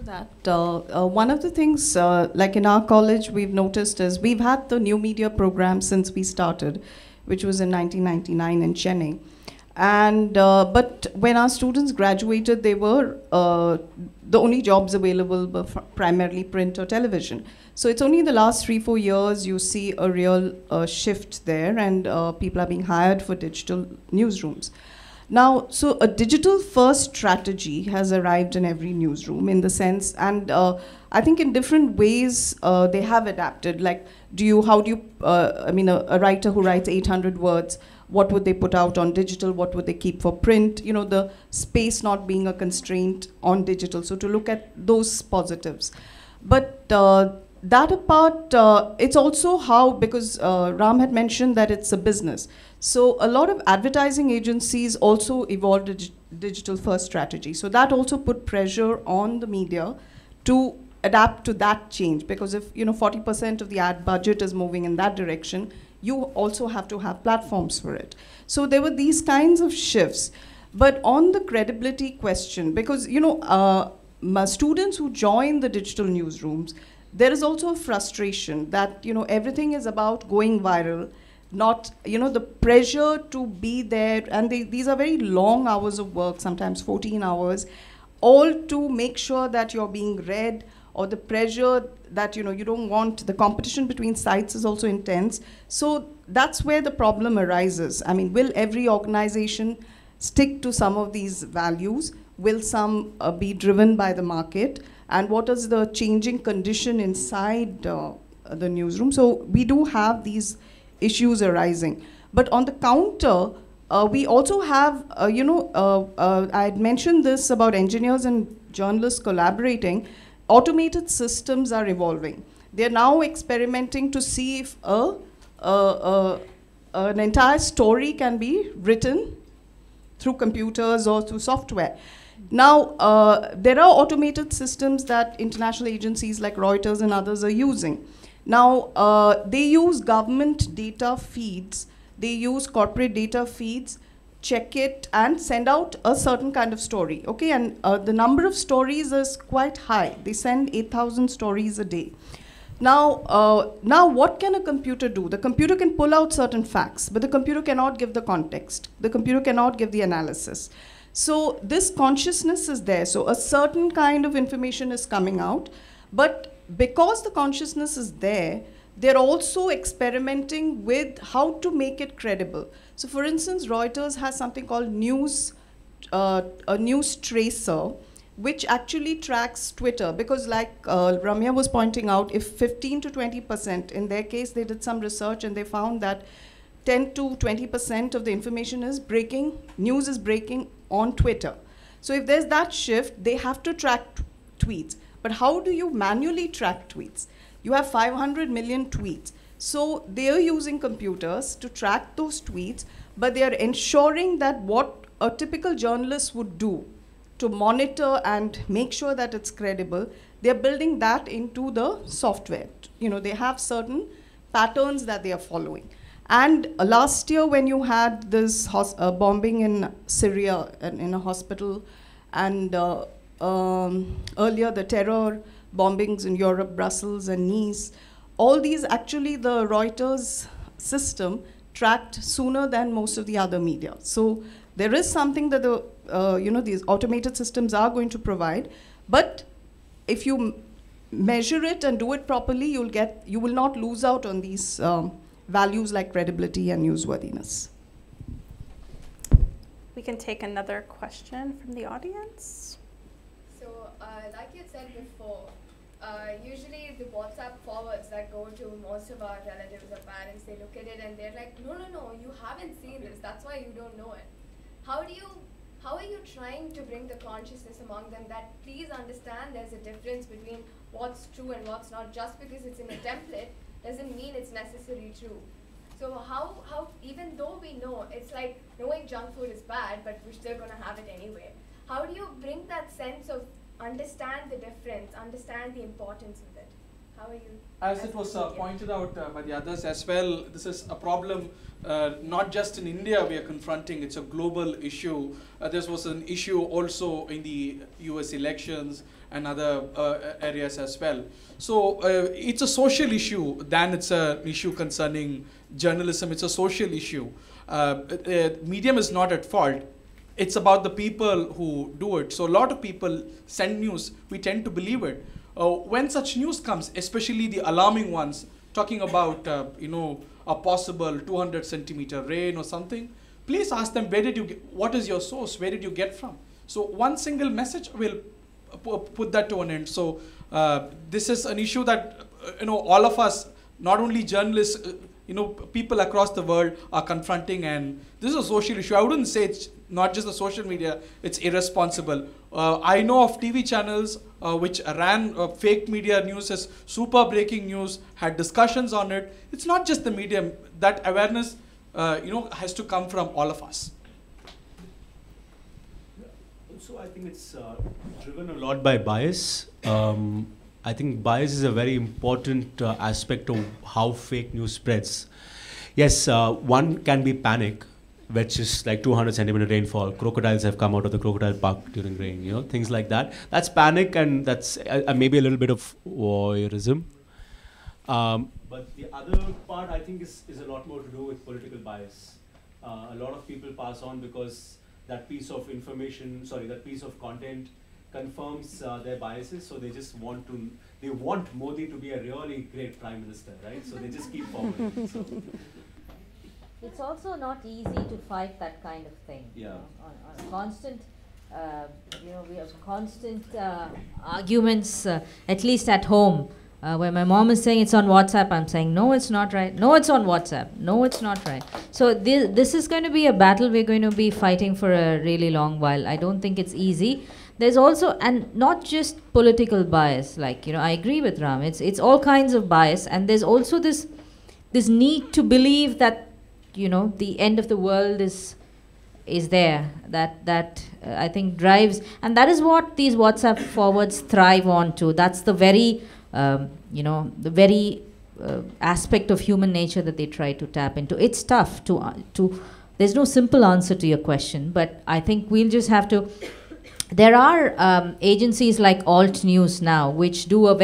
That one of the things, like in our college, we've noticed is we've had the new media program since we started, which was in 1999 in Chennai. And but when our students graduated, they were the only jobs available were primarily print or television. So it's only in the last 3-4 years you see a real shift there, and people are being hired for digital newsrooms. Now, so a digital-first strategy has arrived in every newsroom in the sense, and I think in different ways they have adapted. Like, a writer who writes 800 words, what would they put out on digital? What would they keep for print? The space not being a constraint on digital. So to look at those positives. But that apart, it's also how, because Ram had mentioned that it's a business. So a lot of advertising agencies also evolved a digital first strategy. So that also put pressure on the media to adapt to that change, because if 40% of the ad budget is moving in that direction, you also have to have platforms for it. So there were these kinds of shifts. But on the credibility question, because students who join the digital newsrooms, there is also a frustration that everything is about going viral, not the pressure to be there, and these are very long hours of work, sometimes 14 hours, all to make sure that you're being read, or the pressure that you don't want. The competition between sites is also intense. So that's where the problem arises. I mean, will every organization stick to some of these values? Will some be driven by the market? And what is the changing condition inside the newsroom? So we do have these issues arising. But on the counter, we also have, I had mentioned this about engineers and journalists collaborating. Automated systems are evolving. They're now experimenting to see if an entire story can be written through computers or through software. Now, there are automated systems that international agencies like Reuters and others are using. Now, they use government data feeds, they use corporate data feeds, check it and send out a certain kind of story, okay? And the number of stories is quite high. They send 8,000 stories a day. Now, what can a computer do? The computer can pull out certain facts, but the computer cannot give the context. The computer cannot give the analysis. So this consciousness is there. So a certain kind of information is coming out, but because the consciousness is there, they're also experimenting with how to make it credible. So for instance, Reuters has something called a news tracer, which actually tracks Twitter, because like Ramya was pointing out, if 15 to 20%, in their case, they did some research and they found that 10 to 20% of the information is breaking, news is breaking on Twitter. So if there's that shift, they have to track tweets. But how do you manually track tweets? You have 500 million tweets. So they're using computers to track those tweets, but they're ensuring that what a typical journalist would do to monitor and make sure that it's credible, they're building that into the software. You know, they have certain patterns that they are following. And last year when you had this bombing in Syria in a hospital, and earlier the terror bombings in Europe, Brussels and Nice, all these actually the Reuters system tracked sooner than most of the other media. So there is something that these automated systems are going to provide, but if you measure it and do it properly, you will not lose out on these values like credibility and newsworthiness. We can take another question from the audience. So, like you said before, usually the WhatsApp forwards that go to most of our relatives or parents, they look at it and they're like, no, you haven't seen this, that's why you don't know it. How are you trying to bring the consciousness among them that please understand there's a difference between what's true and what's not? Just because it's in a template doesn't mean it's necessarily true. So how even though we know, it's like knowing junk food is bad, but we're still going to have it anyway. How do you bring that sense of understand the difference, understand the importance of it? How are you? As it was pointed out by the others as well, this is a problem not just in India we are confronting, it's a global issue. This was an issue also in the US elections and other areas as well. So it's a social issue than it's an issue concerning journalism. It's a social issue. Medium is not at fault. It's about the people who do it. So a lot of people send news, we tend to believe it. When such news comes, especially the alarming ones, talking about a possible 200 centimeter rain or something, please ask them, where did you get, what is your source, where did you get from? So one single message will put that to an end. So this is an issue that all of us, not only journalists, people across the world are confronting, and this is a social issue. I wouldn't say it's not just the social media, it's irresponsible. I know of TV channels which ran fake media news as super breaking news, had discussions on it. It's not just the medium. That awareness has to come from all of us. Also, I think it's driven a lot by bias. I think bias is a very important aspect of how fake news spreads. Yes, one can be panic, which is like 200 centimeter rainfall. Crocodiles have come out of the crocodile park during rain, things like that. That's panic, and that's maybe a little bit of voyeurism. But the other part, I think, is a lot more to do with political bias. A lot of people pass on because that piece of information, that piece of content confirms their biases, so they just want Modi to be a really great prime minister, right? So they just keep forwarding. So. It's also not easy to fight that kind of thing. Yeah. On constant, we have constant arguments, at least at home, where my mom is saying it's on WhatsApp, I'm saying, no, it's not right. No, it's on WhatsApp. No, it's not right. So this is going to be a battle we're going to be fighting for a really long while. I don't think it's easy. There's also, and not just political bias, I agree with Ram, it's all kinds of bias, and there's also this need to believe that, the end of the world is there, that I think drives, and that is what these WhatsApp forwards thrive on to. That's the very, the very aspect of human nature that they try to tap into. It's tough to there's no simple answer to your question, but I think we'll just have to. There are agencies like Alt News now, which do a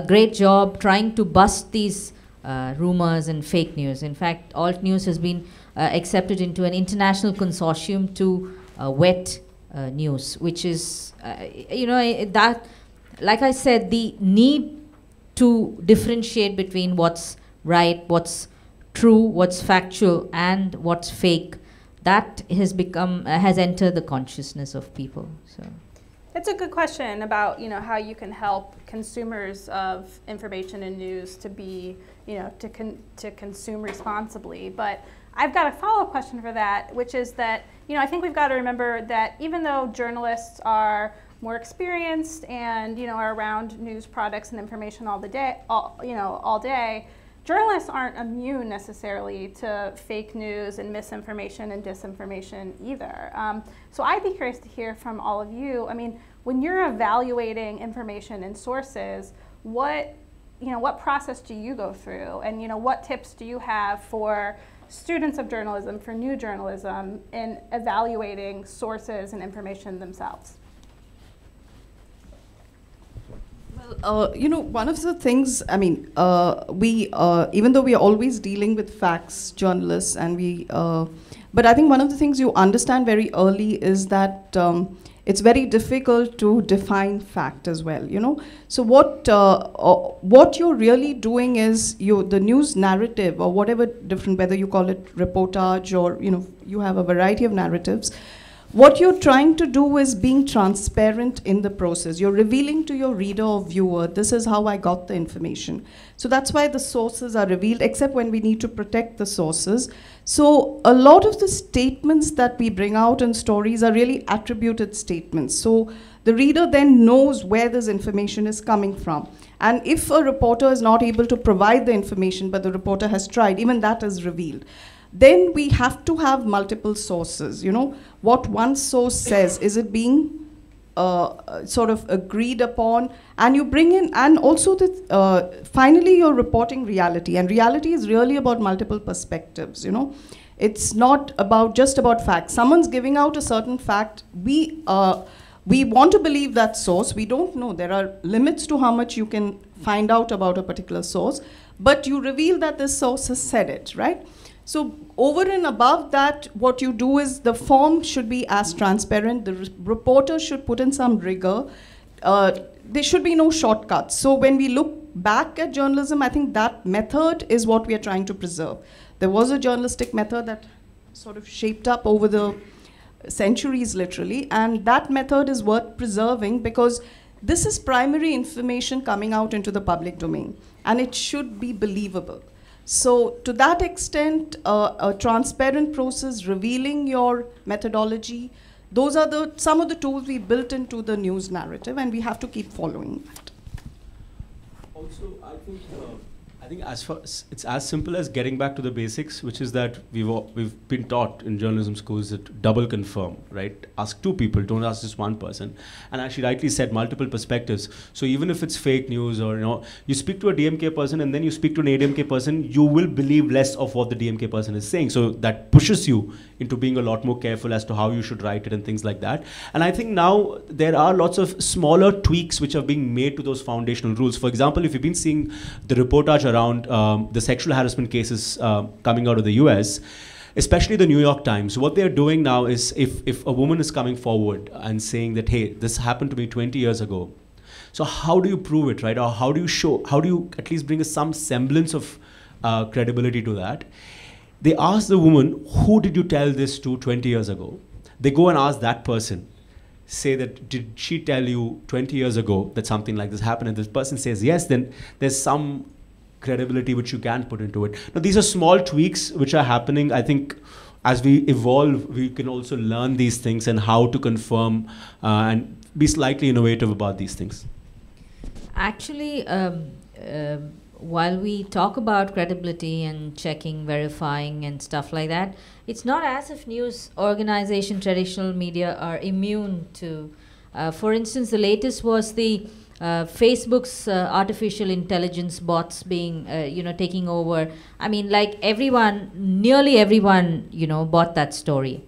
great job trying to bust these rumors and fake news. In fact, Alt News has been accepted into an international consortium to vet news, which is, that, like I said, the need to differentiate between what's right, what's true, what's factual, and what's fake, that has become has entered the consciousness of people. So It's a good question about, you know, how you can help consumers of information and news to be, you know, to consume responsibly. But I've got a follow-up question for that, which is that, you know, I think we've got to remember that even though journalists are more experienced and, you know, are around news products and information all day, journalists aren't immune necessarily to fake news and misinformation and disinformation either. So I'd be curious to hear from all of you. I mean, when you're evaluating information and sources, what process do you go through? And, you know, what tips do you have for students of journalism, for new journalism, in evaluating sources and information themselves? You know, one of the things, I mean, even though we are always dealing with facts, journalists, and but I think one of the things you understand very early is that it's very difficult to define fact as well, you know. So what you're really doing is the news narrative, or whatever different, whether you call it reportage or, you know, you have a variety of narratives. What you're trying to do is being transparent in the process. You're revealing to your reader or viewer, this is how I got the information. So that's why the sources are revealed, except when we need to protect the sources. So a lot of the statements that we bring out in stories are really attributed statements. So the reader then knows where this information is coming from. And if a reporter is not able to provide the information, but the reporter has tried, even that is revealed. Then we have to have multiple sources, you know. What one source says, is it being sort of agreed upon? And you bring in, and also finally you're reporting reality. And reality is really about multiple perspectives, you know. It's not just about facts. Someone's giving out a certain fact. We want to believe that source. We don't know. There are limits to how much you can find out about a particular source. But you reveal that this source has said it, right? So over and above that, what you do is the form should be as transparent. The reporter should put in some rigor. There should be no shortcuts. So when we look back at journalism, I think that method is what we are trying to preserve. There was a journalistic method that sort of shaped up over the centuries, literally, and that method is worth preserving because this is primary information coming out into the public domain, and it should be believable. So to that extent, a transparent process, revealing your methodology, those are some of the tools we built into the news narrative, and we have to keep following that. Also, I think it's as simple as getting back to the basics, which is that we've been taught in journalism schools that double confirm, right? Ask two people, don't ask just one person. And as she rightly said, multiple perspectives. So even if it's fake news, or, you know, you speak to a DMK person and then you speak to an ADMK person, you will believe less of what the DMK person is saying. So that pushes you into being a lot more careful as to how you should write it and things like that. And I think now there are lots of smaller tweaks which are being made to those foundational rules. For example, if you've been seeing the reportage around the sexual harassment cases coming out of the US, especially the New York Times, what they're doing now is if a woman is coming forward and saying that, hey, this happened to me 20 years ago, so how do you prove it, right? Or how do you at least bring some semblance of credibility to that? They ask the woman, who did you tell this to 20 years ago? They go and ask that person, say that, did she tell you 20 years ago that something like this happened? And this person says yes, then there's some credibility which you can put into it. Now, these are small tweaks which are happening. I think as we evolve, we can also learn these things and how to confirm and be slightly innovative about these things. Actually, while we talk about credibility and checking, verifying and stuff like that, it's not as if news organization, traditional media are immune to. For instance, the latest was the Facebook's artificial intelligence bots being, taking over. I mean, like nearly everyone, bought that story.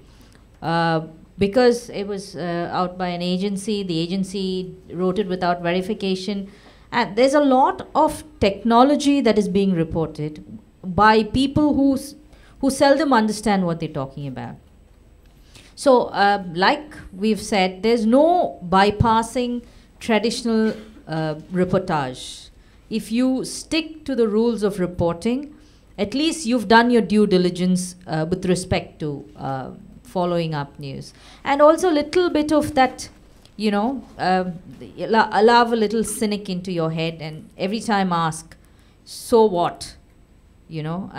Because it was out by an agency, the agency wrote it without verification. And there's a lot of technology that is being reported by people who seldom understand what they're talking about. So, like we've said, there's no bypassing traditional reportage. if you stick to the rules of reporting, at least you've done your due diligence with respect to following up news. And also a little bit of that, you know, allow a little cynic into your head and every time ask, so what? You know,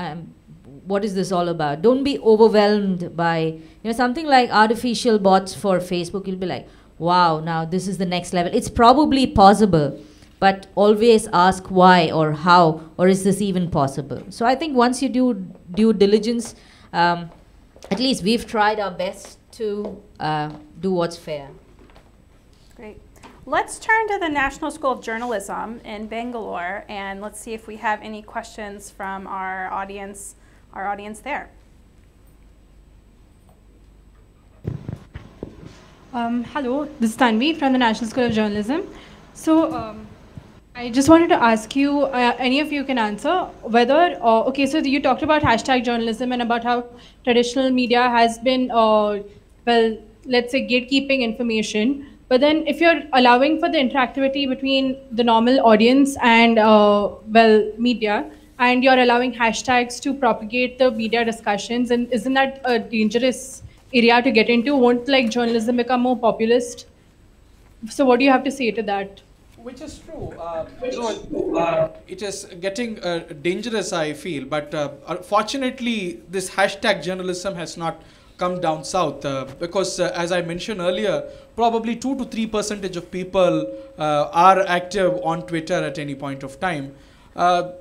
what is this all about? Don't be overwhelmed by, you know, something like artificial bots for Facebook. You'll be like, wow, now this is the next level. It's probably possible, but always ask why or how, or is this even possible? So I think once you do due diligence, at least we've tried our best to do what's fair. Great. Let's turn to the National School of Journalism in Bangalore, and let's see if we have any questions from our audience there. Hello, this is Tanvi from the National School of Journalism. So I just wanted to ask you, any of you can answer, whether, okay, so you talked about hashtag journalism and about how traditional media has been, well, let's say gatekeeping information. But then if you're allowing for the interactivity between the normal audience and, well, media, and you're allowing hashtags to propagate the media discussions, and isn't that a dangerous area to get into? Won't like journalism become more populist? So what do you have to say to that? Which is true. It is getting dangerous, I feel. But fortunately, this hashtag journalism has not come down south because, as I mentioned earlier, probably 2 to 3% of people are active on Twitter at any point of time. A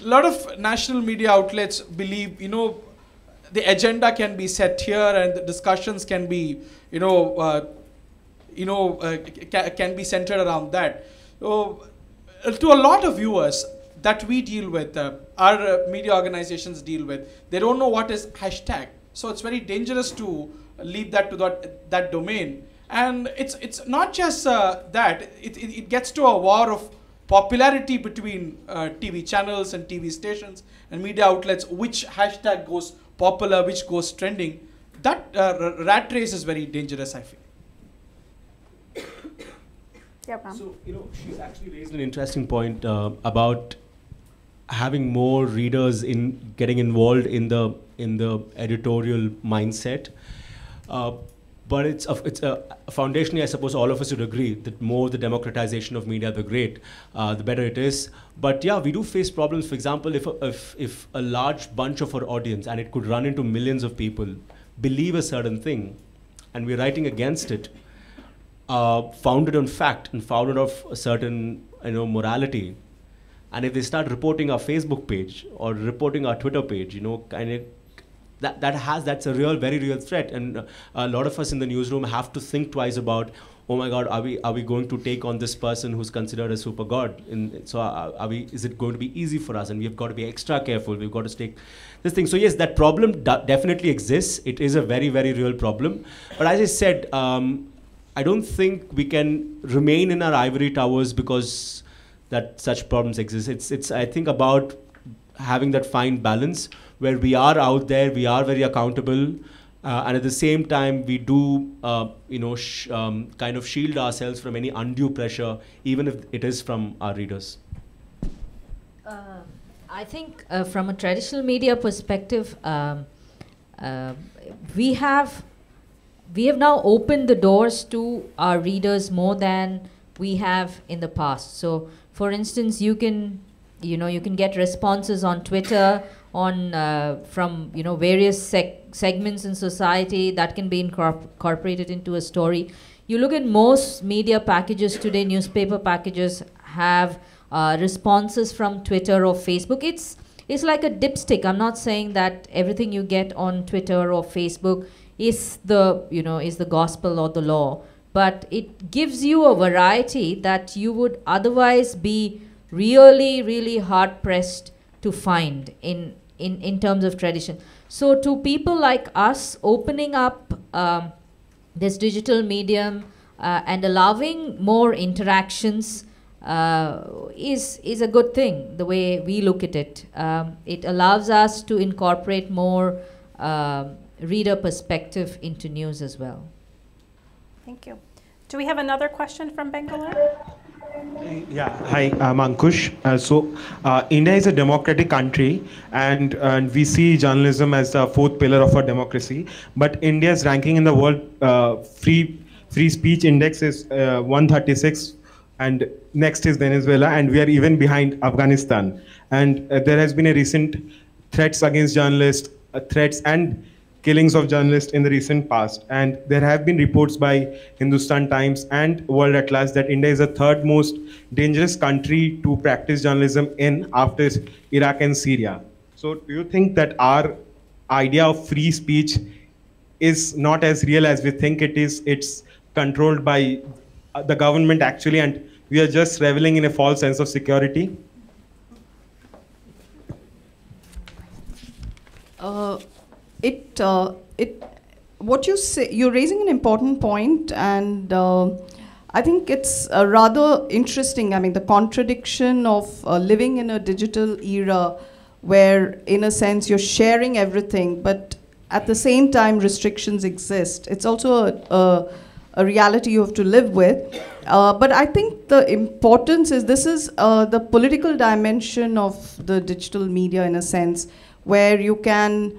lot of national media outlets believe, you know, the agenda can be set here and the discussions can be, can be centered around that. So, to a lot of viewers that we deal with, our media organizations deal with, they don't know what is hashtag. So it's very dangerous to leave that to that domain. And it's not just that, it gets to a war of popularity between TV channels and TV stations and media outlets, which hashtag goes popular, which goes trending. That rat race is very dangerous, I feel. So, you know, she's actually raised an interesting point about having more readers in getting involved in the editorial mindset. But it's foundationally, I suppose all of us would agree that more the democratization of media, the better it is. But yeah, we do face problems. For example, if a large bunch of our audience, and it could run into millions of people, believe a certain thing, and we're writing against it, founded on fact and founded of a certain morality, and if they start reporting our Facebook page or reporting our Twitter page, that's a very real threat. And a lot of us in the newsroom have to think twice about, oh my God, are we going to take on this person who's considered a super god? Is it going to be easy for us? And we've got to be extra careful. We've got to stay this thing. So yes, that problem definitely exists. It is a very, very real problem. But as I said, I don't think we can remain in our ivory towers because that such problems exist. It's I think about having that fine balance where we are out there, we are very accountable, and at the same time we do kind of shield ourselves from any undue pressure, even if it is from our readers. I think from a traditional media perspective, we have now opened the doors to our readers more than we have in the past. So, for instance, you can get responses on Twitter from various segments in society that can be incorporated into a story. You look at most media packages today, newspaper packages have responses from Twitter or Facebook. It's like a dipstick. I'm not saying that everything you get on Twitter or Facebook is the gospel or the law, but it gives you a variety that you would otherwise be really, really hard pressed to find in terms of tradition. So to people like us, opening up this digital medium and allowing more interactions is a good thing, the way we look at it. It allows us to incorporate more reader perspective into news as well. Thank you. Do we have another question from Bangalore? Yeah, hi, I'm Ankush. India is a democratic country, and we see journalism as the fourth pillar of our democracy. But India's ranking in the world free speech index is 136, and next is Venezuela, and we are even behind Afghanistan. And there has been a recent threats against journalists, threats and killings of journalists in the recent past. And there have been reports by Hindustan Times and World Atlas that India is the third most dangerous country to practice journalism in after Iraq and Syria. So do you think that our idea of free speech is not as real as we think it is? It's controlled by the government actually, and we are just reveling in a false sense of security? What you say, you're raising an important point, and I think it's rather interesting. I mean, the contradiction of living in a digital era where, in a sense, you're sharing everything, but at the same time, restrictions exist. It's also a reality you have to live with. But I think the importance is this is the political dimension of the digital media, in a sense, where you can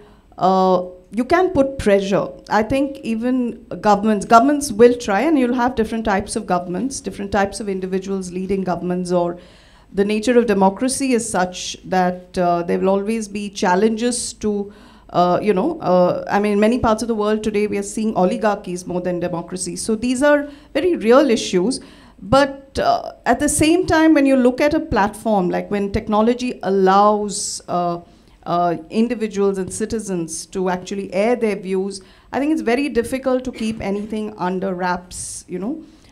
put pressure. I think even governments will try, and you'll have different types of governments, different types of individuals leading governments, or the nature of democracy is such that there will always be challenges to, I mean, in many parts of the world today we are seeing oligarchies more than democracy. So these are very real issues. But at the same time, when you look at a platform, like when technology allows individuals and citizens to actually air their views, I think it's very difficult to keep anything under wraps,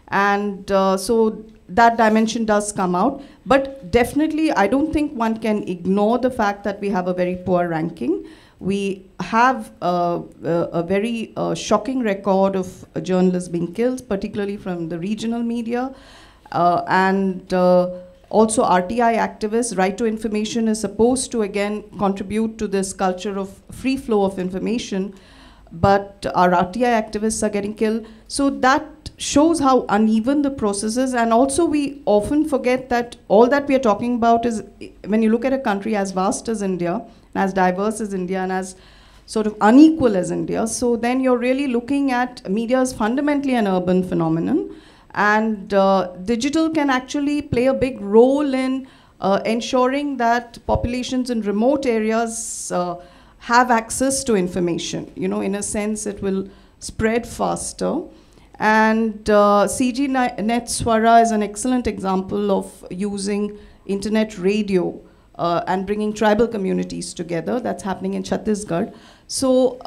and so that dimension does come out. But definitely, I don't think one can ignore the fact that we have a very poor ranking. We have a very shocking record of journalists being killed, particularly from the regional media, and also RTI activists. Right to information is supposed to, again, contribute to this culture of free flow of information, but our RTI activists are getting killed. So that shows how uneven the process is. And also we often forget that all that we are talking about is, when you look at a country as vast as India, as diverse as India, and as sort of unequal as India, so then you're really looking at media as fundamentally an urban phenomenon. And digital can actually play a big role in ensuring that populations in remote areas have access to information. In a sense, it will spread faster. And CG Net Swara is an excellent example of using internet radio and bringing tribal communities together. That's happening in Chhattisgarh. So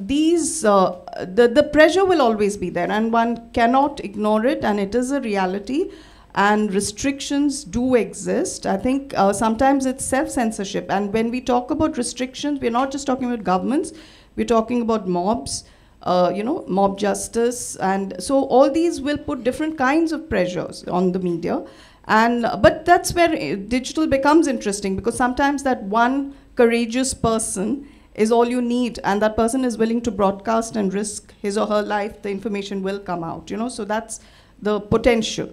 the pressure will always be there, and one cannot ignore it, and it is a reality, and restrictions do exist. I think sometimes it's self-censorship, and when we talk about restrictions, we're not just talking about governments, we're talking about mobs, mob justice, and so all these will put different kinds of pressures on the media. But that's where digital becomes interesting, because sometimes that one courageous person is all you need, and that person is willing to broadcast and risk his or her life, the information will come out, so that's the potential.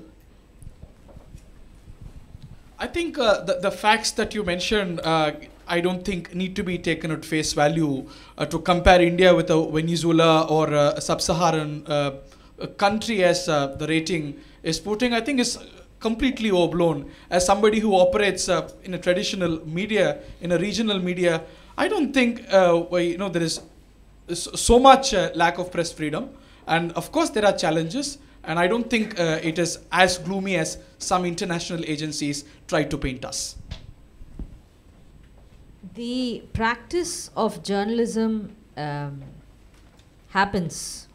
I think the facts that you mentioned, I don't think need to be taken at face value to compare India with a Venezuela or a sub-Saharan country as the rating is putting. I think is completely overblown. As somebody who operates in a traditional media, in a regional media, I don't think there is so much lack of press freedom, and of course there are challenges, and I don't think it is as gloomy as some international agencies try to paint us. The practice of journalism happens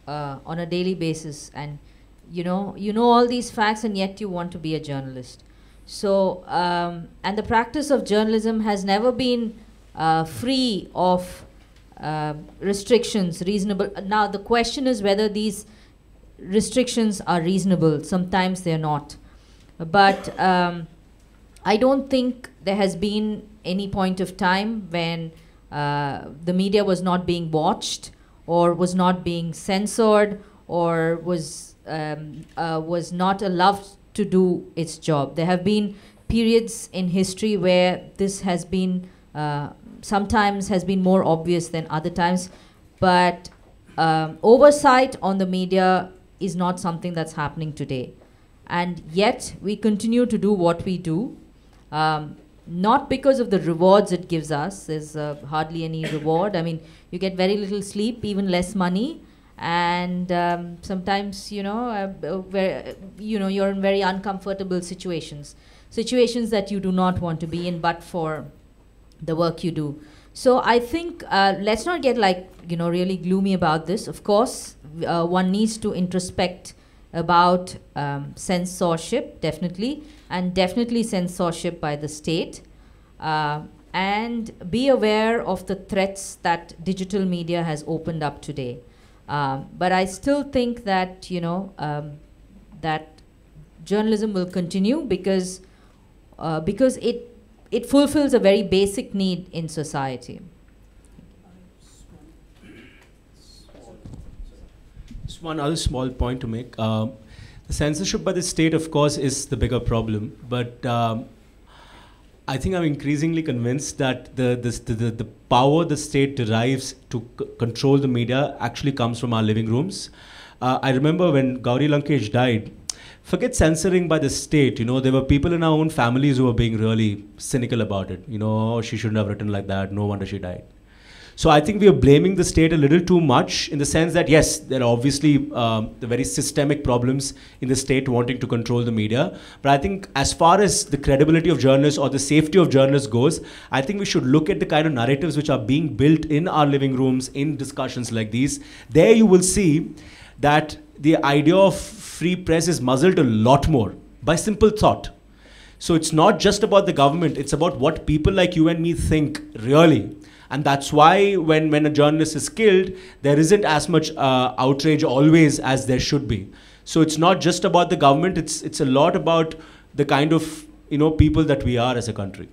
on a daily basis, and you know all these facts, and yet you want to be a journalist. So and the practice of journalism has never been free of restrictions, reasonable. Now the question is whether these restrictions are reasonable. Sometimes they're not. But I don't think there has been any point of time when the media was not being watched, or was not being censored, or was not allowed to do its job. There have been periods in history where this has been sometimes has been more obvious than other times, but oversight on the media is not something that's happening today. And yet we continue to do what we do, not because of the rewards it gives us. There's hardly any reward. I mean, you get very little sleep, even less money, and sometimes, you know, you're in very uncomfortable situations that you do not want to be in, but for the work you do. So I think let's not get really gloomy about this. Of course, one needs to introspect about censorship, definitely, and definitely censorship by the state, and be aware of the threats that digital media has opened up today. But I still think that, that journalism will continue because it fulfills a very basic need in society. Just one other small point to make. The censorship by the state, of course, is the bigger problem. But I think I'm increasingly convinced that the power the state derives to control the media actually comes from our living rooms. I remember when Gauri Lankesh died, forget censoring by the state, there were people in our own families who were being really cynical about it. She shouldn't have written like that, no wonder she died. So I think we are blaming the state a little too much, in the sense that, yes, there are obviously the very systemic problems in the state wanting to control the media. But I think as far as the credibility of journalists or the safety of journalists goes, I think we should look at the kind of narratives which are being built in our living rooms, in discussions like these. There you will see that the idea of free press is muzzled a lot more by simple thought. So it's not just about the government, it's about what people like you and me think, really. And that's why when a journalist is killed, there isn't as much outrage always as there should be. So it's not just about the government, it's a lot about the kind of people that we are as a country.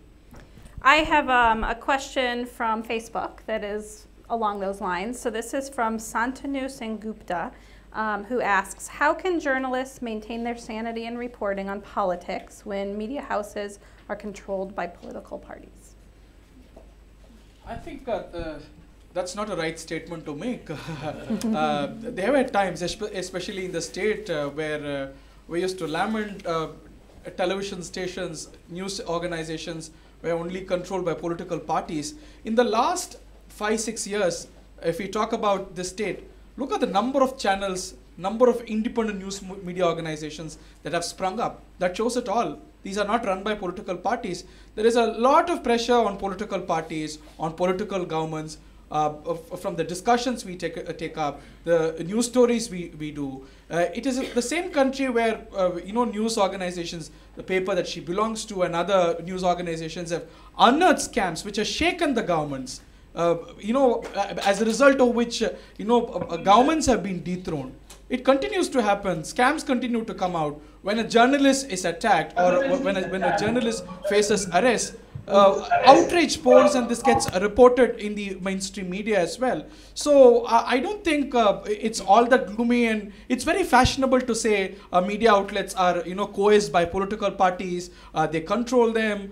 I have a question from Facebook that is along those lines. So this is from Santanu Singh Gupta, who asks, how can journalists maintain their sanity in reporting on politics when media houses are controlled by political parties? I think that's not a right statement to make. There were times, especially in the state, where we used to lament television stations, news organizations were only controlled by political parties. In the last 5-6 years, if we talk about the state, look at the number of channels, number of independent news media organizations that have sprung up. That shows it all. These are not run by political parties. There is a lot of pressure on political parties, on political governments, from the discussions we take up, the news stories we do. It is the same country where, news organizations, the paper that she belongs to and other news organizations have unearthed scams which have shaken the governments. As a result of which, governments have been dethroned. It continues to happen. Scams continue to come out. When a journalist is attacked or when a journalist faces arrest, outrage polls, and this gets reported in the mainstream media as well. So I don't think it's all that gloomy, and it's very fashionable to say media outlets are coerced by political parties. They control them.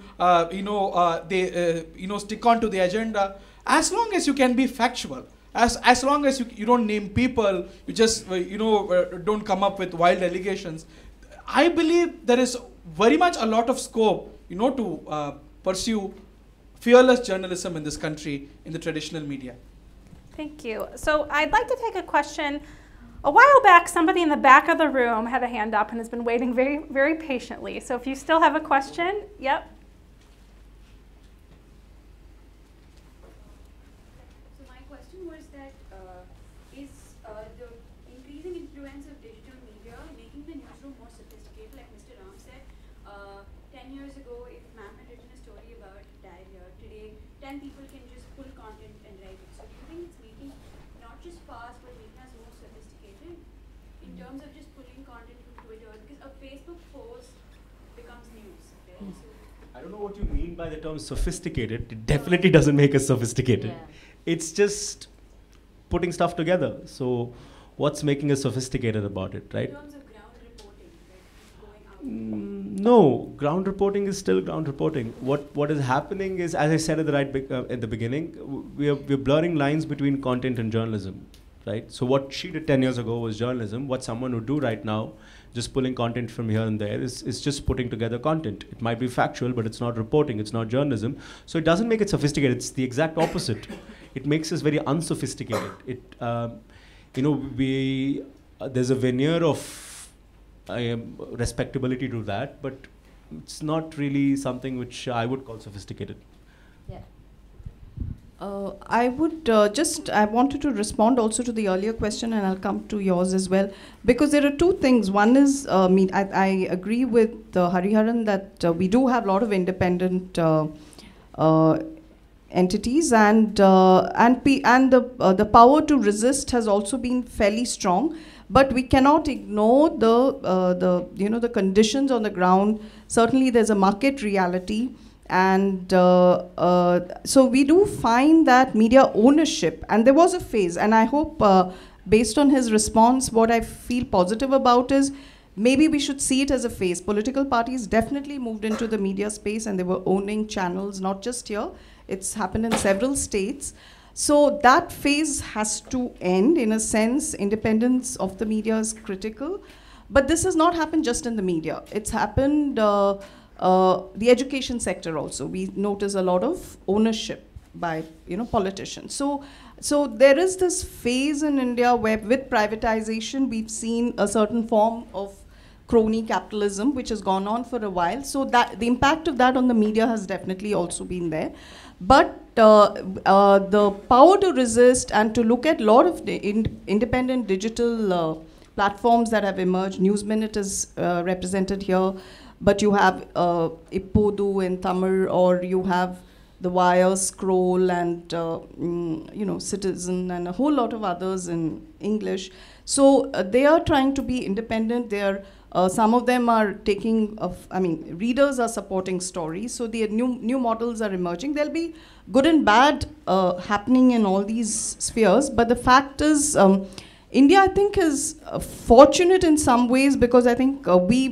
They stick on to the agenda. As long as you can be factual. As long as you don't name people, you just don't come up with wild allegations. I believe there is very much a lot of scope, to pursue fearless journalism in this country in the traditional media. Thank you. So I'd like to take a question. A while back, somebody in the back of the room had a hand up and has been waiting very, very patiently. So if you still have a question, yep. People can just pull content and write it. So do you think it's making not just fast, but making us more sophisticated in terms of just pulling content from Twitter? Because a Facebook post becomes news, right? So I don't know what you mean by the term sophisticated. It definitely doesn't make us sophisticated. Yeah. It's just putting stuff together. So what's making us sophisticated about it, right? In terms of ground reporting, right? Going out No, ground reporting is still ground reporting. What is happening is, as I said at the beginning, we're blurring lines between content and journalism, right? So what she did 10 years ago was journalism. What someone would do right now, just pulling content from here and there, is just putting together content. It might be factual, but it's not reporting. It's not journalism. So it doesn't make it sophisticated. It's the exact opposite. It makes us very unsophisticated. There's a veneer of respectability to that, but it's not really something which I would call sophisticated. Yeah. I wanted to respond also to the earlier question, and I'll come to yours as well, because there are two things. One is, I agree with Hariharan that we do have a lot of independent entities, and the power to resist has also been fairly strong. But we cannot ignore the conditions on the ground. Certainly, there's a market reality, and so we do find that media ownership. And there was a phase, and I hope, based on his response, what I feel positive about is maybe we should see it as a phase. Political parties definitely moved into the media space, and they were owning channels, not just here. It's happened in several states. So that phase has to end. In a sense, independence of the media is critical. But this has not happened just in the media. It's happened the education sector also. We notice a lot of ownership by politicians. So there is this phase in India where, with privatization, we've seen a certain form of crony capitalism, which has gone on for a while. So that the impact of that on the media has definitely also been there. But the power to resist and to look at a lot of the independent digital platforms that have emerged. News Minute is represented here, but you have Ippodu in Tamil, or you have The Wire, Scroll, and Citizen, and a whole lot of others in English. So they are trying to be independent. They are some of them are taking, readers are supporting stories. So the new models are emerging. There'll be good and bad happening in all these spheres. But the fact is, India, I think, is fortunate in some ways, because I think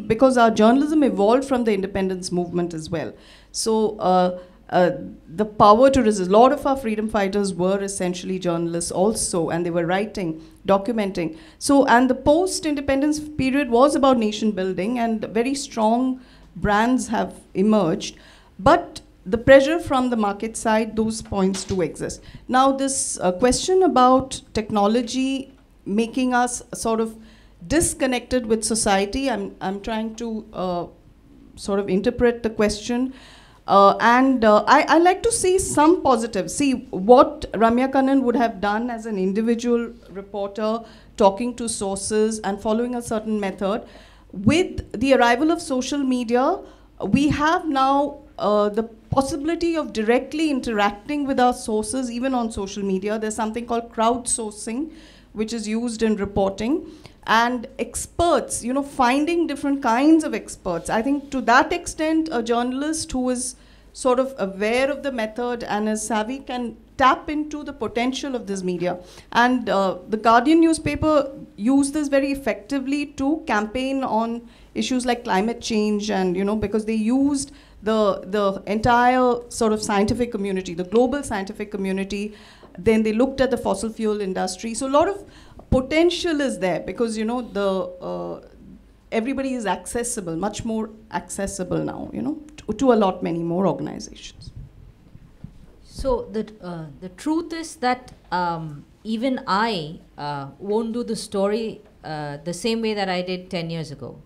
because our journalism evolved from the independence movement as well. So the power to resist. A lot of our freedom fighters were essentially journalists also, and they were writing, documenting. So, and the post-independence period was about nation building, and very strong brands have emerged. But the pressure from the market side, those points do exist. Now, this question about technology making us sort of disconnected with society, I'm trying to sort of interpret the question. I like to see some positives. See, what Ramya Kannan would have done as an individual reporter, talking to sources and following a certain method. With the arrival of social media, we have now the possibility of directly interacting with our sources, even on social media. There's something called crowdsourcing, which is used in reporting. And experts, finding different kinds of experts. I think to that extent, a journalist who is sort of aware of the method and is savvy can tap into the potential of this media. And the Guardian newspaper used this very effectively to campaign on issues like climate change, and because they used the entire sort of scientific community, the global scientific community. Then they looked at the fossil fuel industry. So a lot of potential is there, because everybody is accessible, much more accessible now, to a lot many more organizations. So the truth is that even I won't do the story the same way that I did 10 years ago.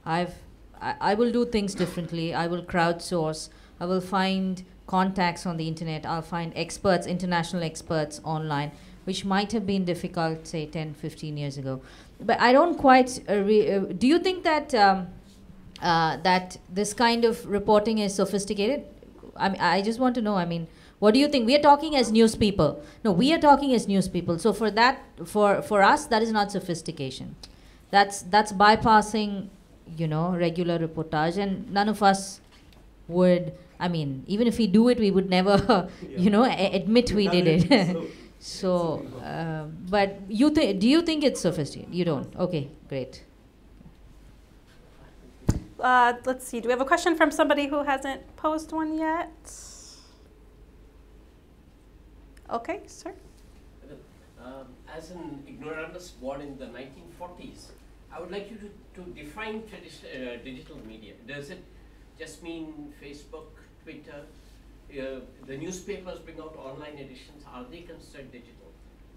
I will do things differently. I will crowdsource. I will find contacts on the internet. I'll find experts, international experts online, which might have been difficult, say, 10, 15 years ago. But I don't quite, do you think that that this kind of reporting is sophisticated? I just want to know, what do you think? We are talking as news people. No, we are talking as news people. So for that, for us, that is not sophistication. That's bypassing, regular reportage, and none of us would, even if we do it, we would never, admit we did it. So, but do you think it's sophisticated? You don't? Okay, great. Let's see, do we have a question from somebody who hasn't posed one yet? Okay, sir. As an ignoramus born in the 1940s, I would like you to define digital media. Does it just mean Facebook, Twitter? The newspapers bring out online editions. Are they considered digital?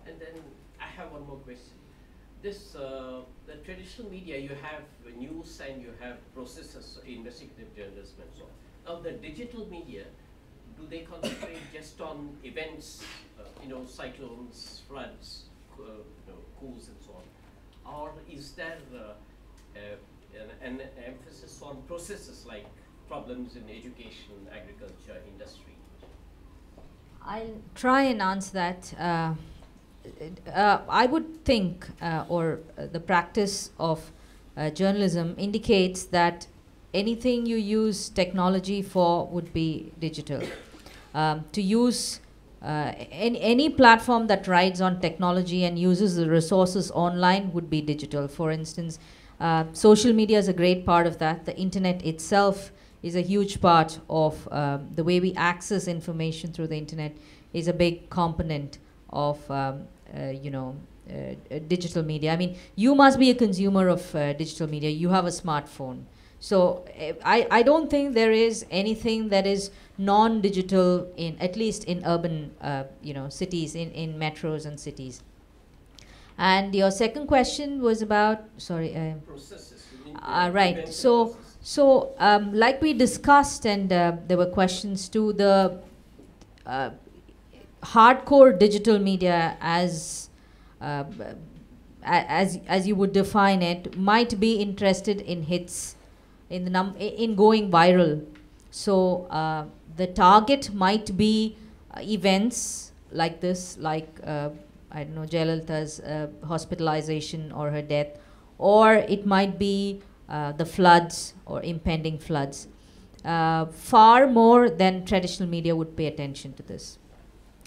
And then I have one more question. The traditional media, you have news and you have processes, investigative journalism and so on. Now the digital media, do they concentrate just on events, cyclones, floods, coups and so on? Or is there an emphasis on processes like problems in education, agriculture, industry? I'll try and answer that. I would think, the practice of journalism indicates that anything you use technology for would be digital. To use any platform that rides on technology and uses the resources online would be digital. For instance, social media is a great part of that. The internet itself is a huge part of the way we access information through the internet is a big component of digital media. I mean, you must be a consumer of digital media. You have a smartphone. So I don't think there is anything that is non-digital at least in urban cities, in metros and cities. And your second question was about, sorry. Processes. Right. So like we discussed, and there were questions too, the hardcore digital media as you would define it might be interested in hits, in going viral. So the target might be events like this, like I don't know, Jayalalitha's hospitalization or her death, or it might be the floods or impending floods. Far more than traditional media would pay attention to this.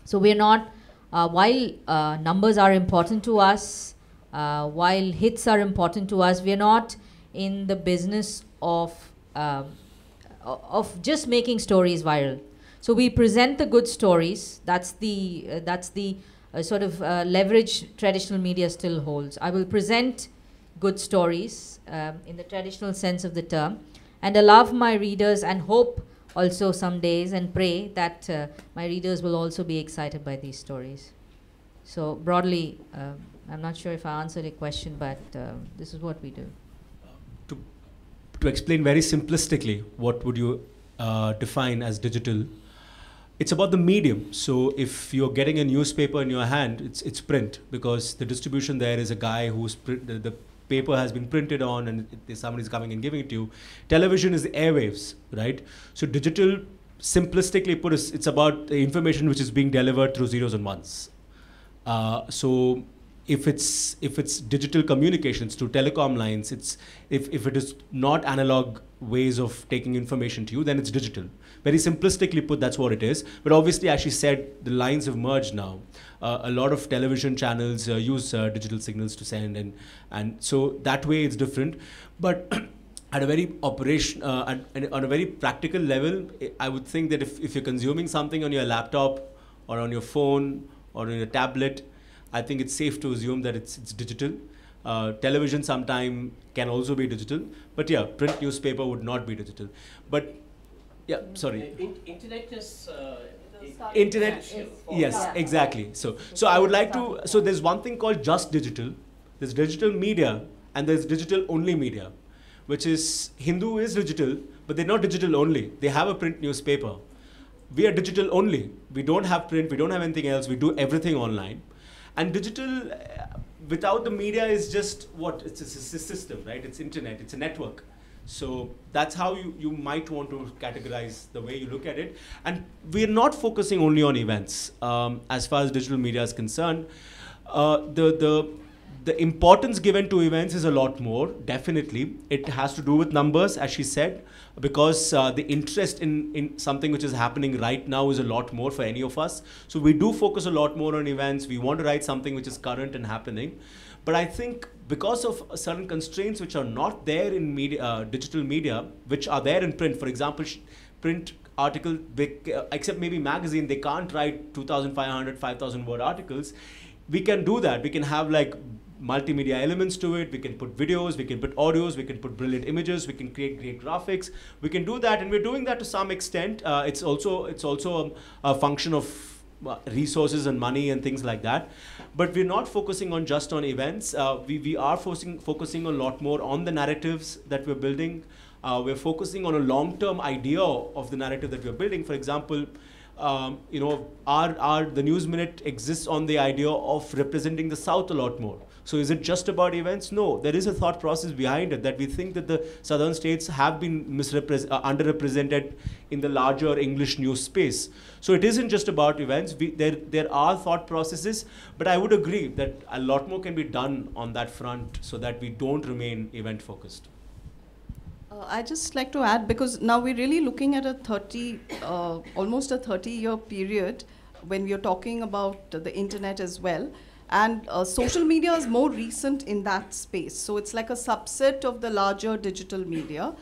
So we're not, while numbers are important to us, while hits are important to us, we're not in the business of just making stories viral. So we present the good stories. That's the sort of leverage traditional media still holds. I will present good stories in the traditional sense of the term, and allow my readers, and hope also some days, and pray that my readers will also be excited by these stories. So broadly, I'm not sure if I answered your question, but this is what we do. To explain very simplistically, what would you define as digital? It's about the medium. So if you're getting a newspaper in your hand, it's print, because the distribution there is a guy who's the paper has been printed on, and somebody's coming and giving it to you. Television is the airwaves, right? So digital, simplistically put, it's about the information which is being delivered through zeros and ones. So if it's digital communications through telecom lines, if it is not analog ways of taking information to you, then it's digital. Very simplistically put, that's what it is. But obviously, as she said, the lines have merged now. A lot of television channels use digital signals to send, and so that way it's different. But at a very on a very practical level, I would think that if you're consuming something on your laptop or on your phone or on your tablet, I think it's safe to assume that it's digital. Television sometime can also be digital, but yeah, print newspaper would not be digital. But yeah, sorry. Internet is internet. Yes, exactly. So I would like to. So there's one thing called just digital. There's digital media, and there's digital only media, which is Hindu is digital, but they're not digital only. They have a print newspaper. We are digital only. We don't have print. We don't have anything else. We do everything online. And digital, without the media, is just what? It's a system, right? It's internet. It's a network. So that's how you might want to categorize the way you look at it. And we're not focusing only on events. As far as digital media is concerned, the the importance given to events is a lot more, definitely. It has to do with numbers, as she said, because the interest in something which is happening right now is a lot more for any of us. So we do focus a lot more on events. We want to write something which is current and happening. But I think because of certain constraints which are not there in media, digital media, which are there in print, for example, print article, except maybe magazine, they can't write 2,500, 5,000 word articles. We can do that. We can have like multimedia elements to it. We can put videos, we can put audios, we can put brilliant images, we can create great graphics. We can do that, and we're doing that to some extent. It's also a function of resources and money and things like that. But we're not focusing on just on events. We are focusing a lot more on the narratives that we're building. We're focusing on a long-term idea of the narrative that we're building. For example, the News Minute exists on the idea of representing the South a lot more. So is it just about events? No, there is a thought process behind it, that we think that the southern states have been underrepresented in the larger English news space. So it isn't just about events. There are thought processes, but I would agree that a lot more can be done on that front so that we don't remain event focused. I just like to add, because now we're really looking at a almost a 30-year period when we are talking about the internet as well. And social media is more recent in that space. So it's like a subset of the larger digital media.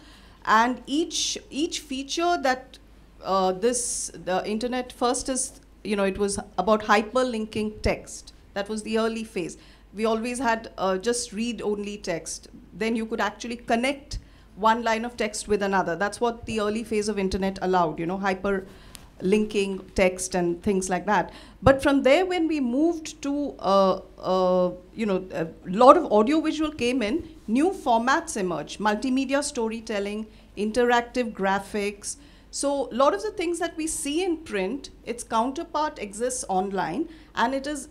And each feature that the internet first is, it was about hyperlinking text. That was the early phase. We always had just read-only text. Then you could actually connect one line of text with another. That's what the early phase of internet allowed, hyperlinking text and things like that. But from there, when we moved to, a lot of audiovisual came in, new formats emerged, multimedia storytelling, interactive graphics. So a lot of the things that we see in print, its counterpart exists online, and it is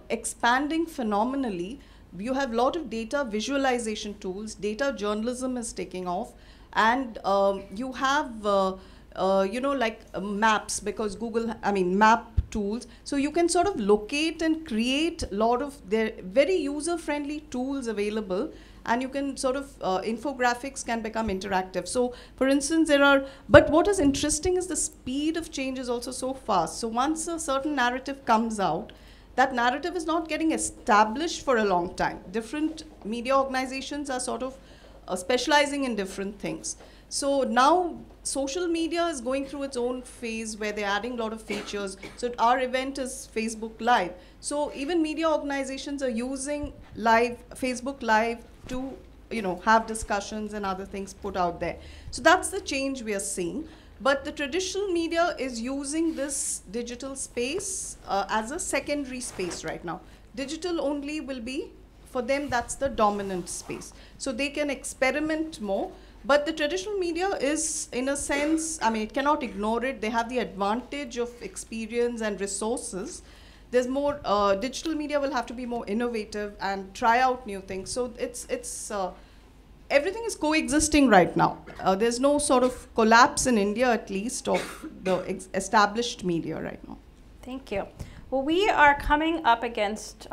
expanding phenomenally. You have a lot of data visualization tools, data journalism is taking off, and you have, maps, because map tools. So you can sort of locate and create a lot of their very user-friendly tools available, and you can sort of, infographics can become interactive. So for instance, but what is interesting is the speed of change is also so fast. So once a certain narrative comes out, that narrative is not getting established for a long time. Different media organizations are sort of specializing in different things. So now social media is going through its own phase where they're adding a lot of features. So our event is Facebook Live. So even media organizations are using Facebook Live to have discussions and other things put out there. So that's the change we are seeing. But the traditional media is using this digital space as a secondary space right now. Digital only will be, for them, that's the dominant space. So they can experiment more. But the traditional media is, in a sense, it cannot ignore it. They have the advantage of experience and resources. There's more, digital media will have to be more innovative and try out new things. So everything is coexisting right now. There's no sort of collapse in India, at least, of the established media right now. Thank you. Well, we are coming up against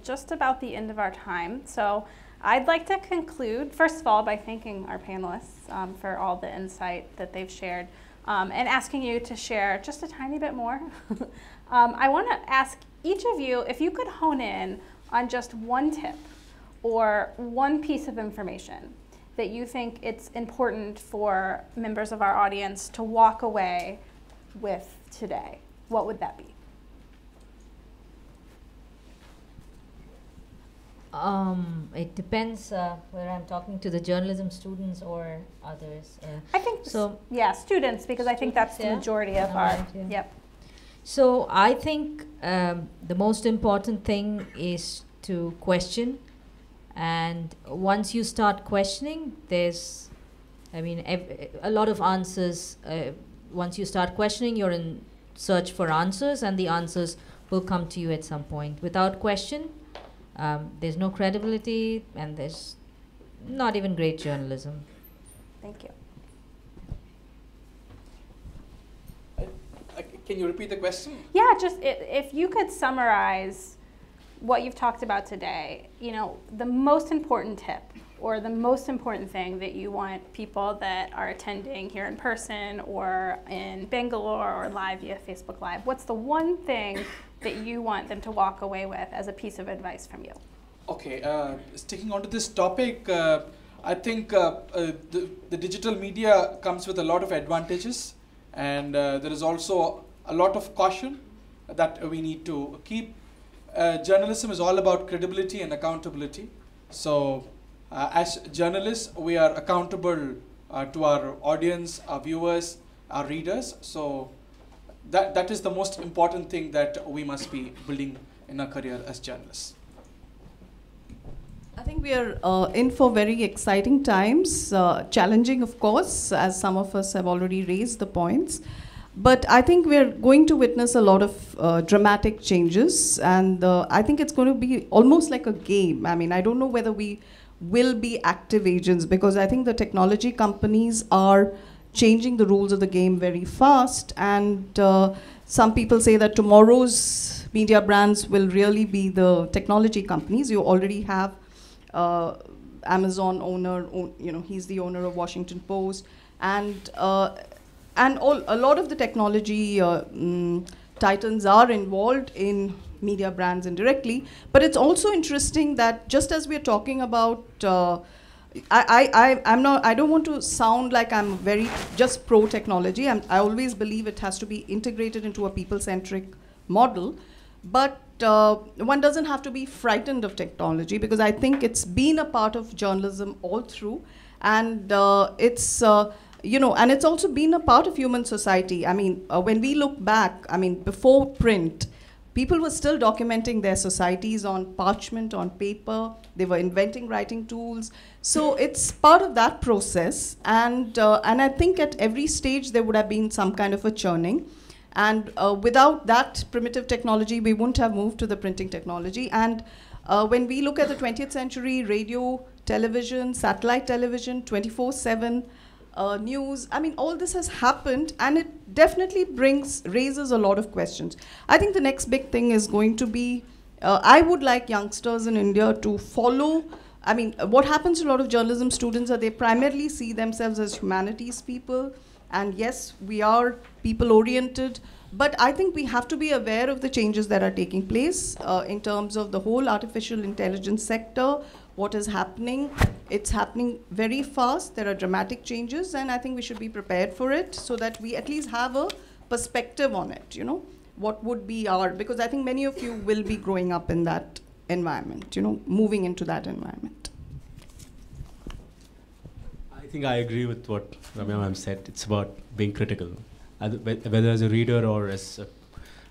just about the end of our time. So I'd like to conclude, first of all, by thanking our panelists for all the insight that they've shared, and asking you to share just a tiny bit more. I want to ask each of you if you could hone in on just one tip or one piece of information that you think it's important for members of our audience to walk away with today. What would that be? It depends whether I'm talking to the journalism students or others. I think so. Yeah, students, because I think that's the majority of our. Yeah. Yep. So I think the most important thing is to question, and once you start questioning, there's, a lot of answers. Once you start questioning, you're in search for answers, and the answers will come to you at some point. Without question, there's no credibility, and there's not even great journalism. Thank you. Can you repeat the question? Yeah, just if you could summarize what you've talked about today, you know, the most important tip or the most important thing that you want people that are attending here in person or in Bangalore or live via Facebook Live, what's the one thing that you want them to walk away with as a piece of advice from you? Okay, sticking on to this topic, I think the digital media comes with a lot of advantages, and there is also a lot of caution that we need to keep. Journalism is all about credibility and accountability. So as journalists, we are accountable to our audience, our viewers, our readers. So that is the most important thing that we must be building in our career as journalists. I think we are in for very exciting times, challenging of course, as some of us have already raised the points. But I think we're going to witness a lot of dramatic changes, and I think it's going to be almost like a game. I mean, I don't know whether we will be active agents, because I think the technology companies are changing the rules of the game very fast, and some people say that tomorrow's media brands will really be the technology companies. You already have Amazon owner, you know, he's the owner of Washington Post, and a lot of the technology titans are involved in media brands indirectly. But it's also interesting that just as we're talking about, I don't want to sound like I'm very just pro technology. I always believe it has to be integrated into a people-centric model. But one doesn't have to be frightened of technology, because I think it's been a part of journalism all through, and it's you know, and it's also been a part of human society. I mean, when we look back, I mean, before print, people were still documenting their societies on parchment, on paper. They were inventing writing tools. So it's part of that process, and I think at every stage there would have been some kind of a churning. And without that primitive technology, we wouldn't have moved to the printing technology. And when we look at the 20th century, radio, television, satellite television, 24/7 news, I mean, all this has happened, and it definitely raises a lot of questions. I think the next big thing is going to be, I would like youngsters in India to follow. I mean, what happens to a lot of journalism students are they primarily see themselves as humanities people. And yes, we are people-oriented, but I think we have to be aware of the changes that are taking place in terms of the whole artificial intelligence sector, what is happening. It's happening very fast. There are dramatic changes, and I think we should be prepared for it so that we at least have a perspective on it, you know, what would be because I think many of you will be growing up in that environment, you know, moving into that environment. I think I agree with what Ramya ma'am said. It's about being critical, whether as a reader or as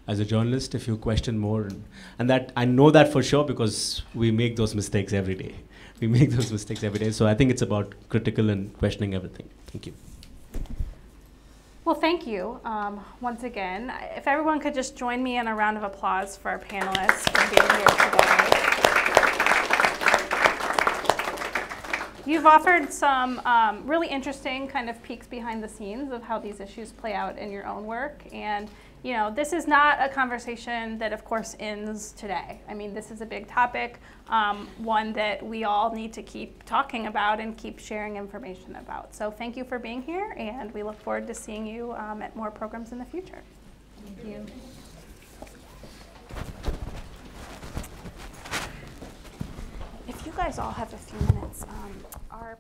a journalist. If you question more, and that I know that for sure, because we make those mistakes every day. We make those mistakes every day. So I think it's about critical and questioning everything. Thank you. Well, thank you once again. If everyone could just join me in a round of applause for our panelists for being here today. You've offered some really interesting kind of peeks behind the scenes of how these issues play out in your own work. And you know, this is not a conversation that, of course, ends today. I mean, this is a big topic, one that we all need to keep talking about and keep sharing information about. So thank you for being here, and we look forward to seeing you at more programs in the future. Thank you. If you guys all have a few minutes, our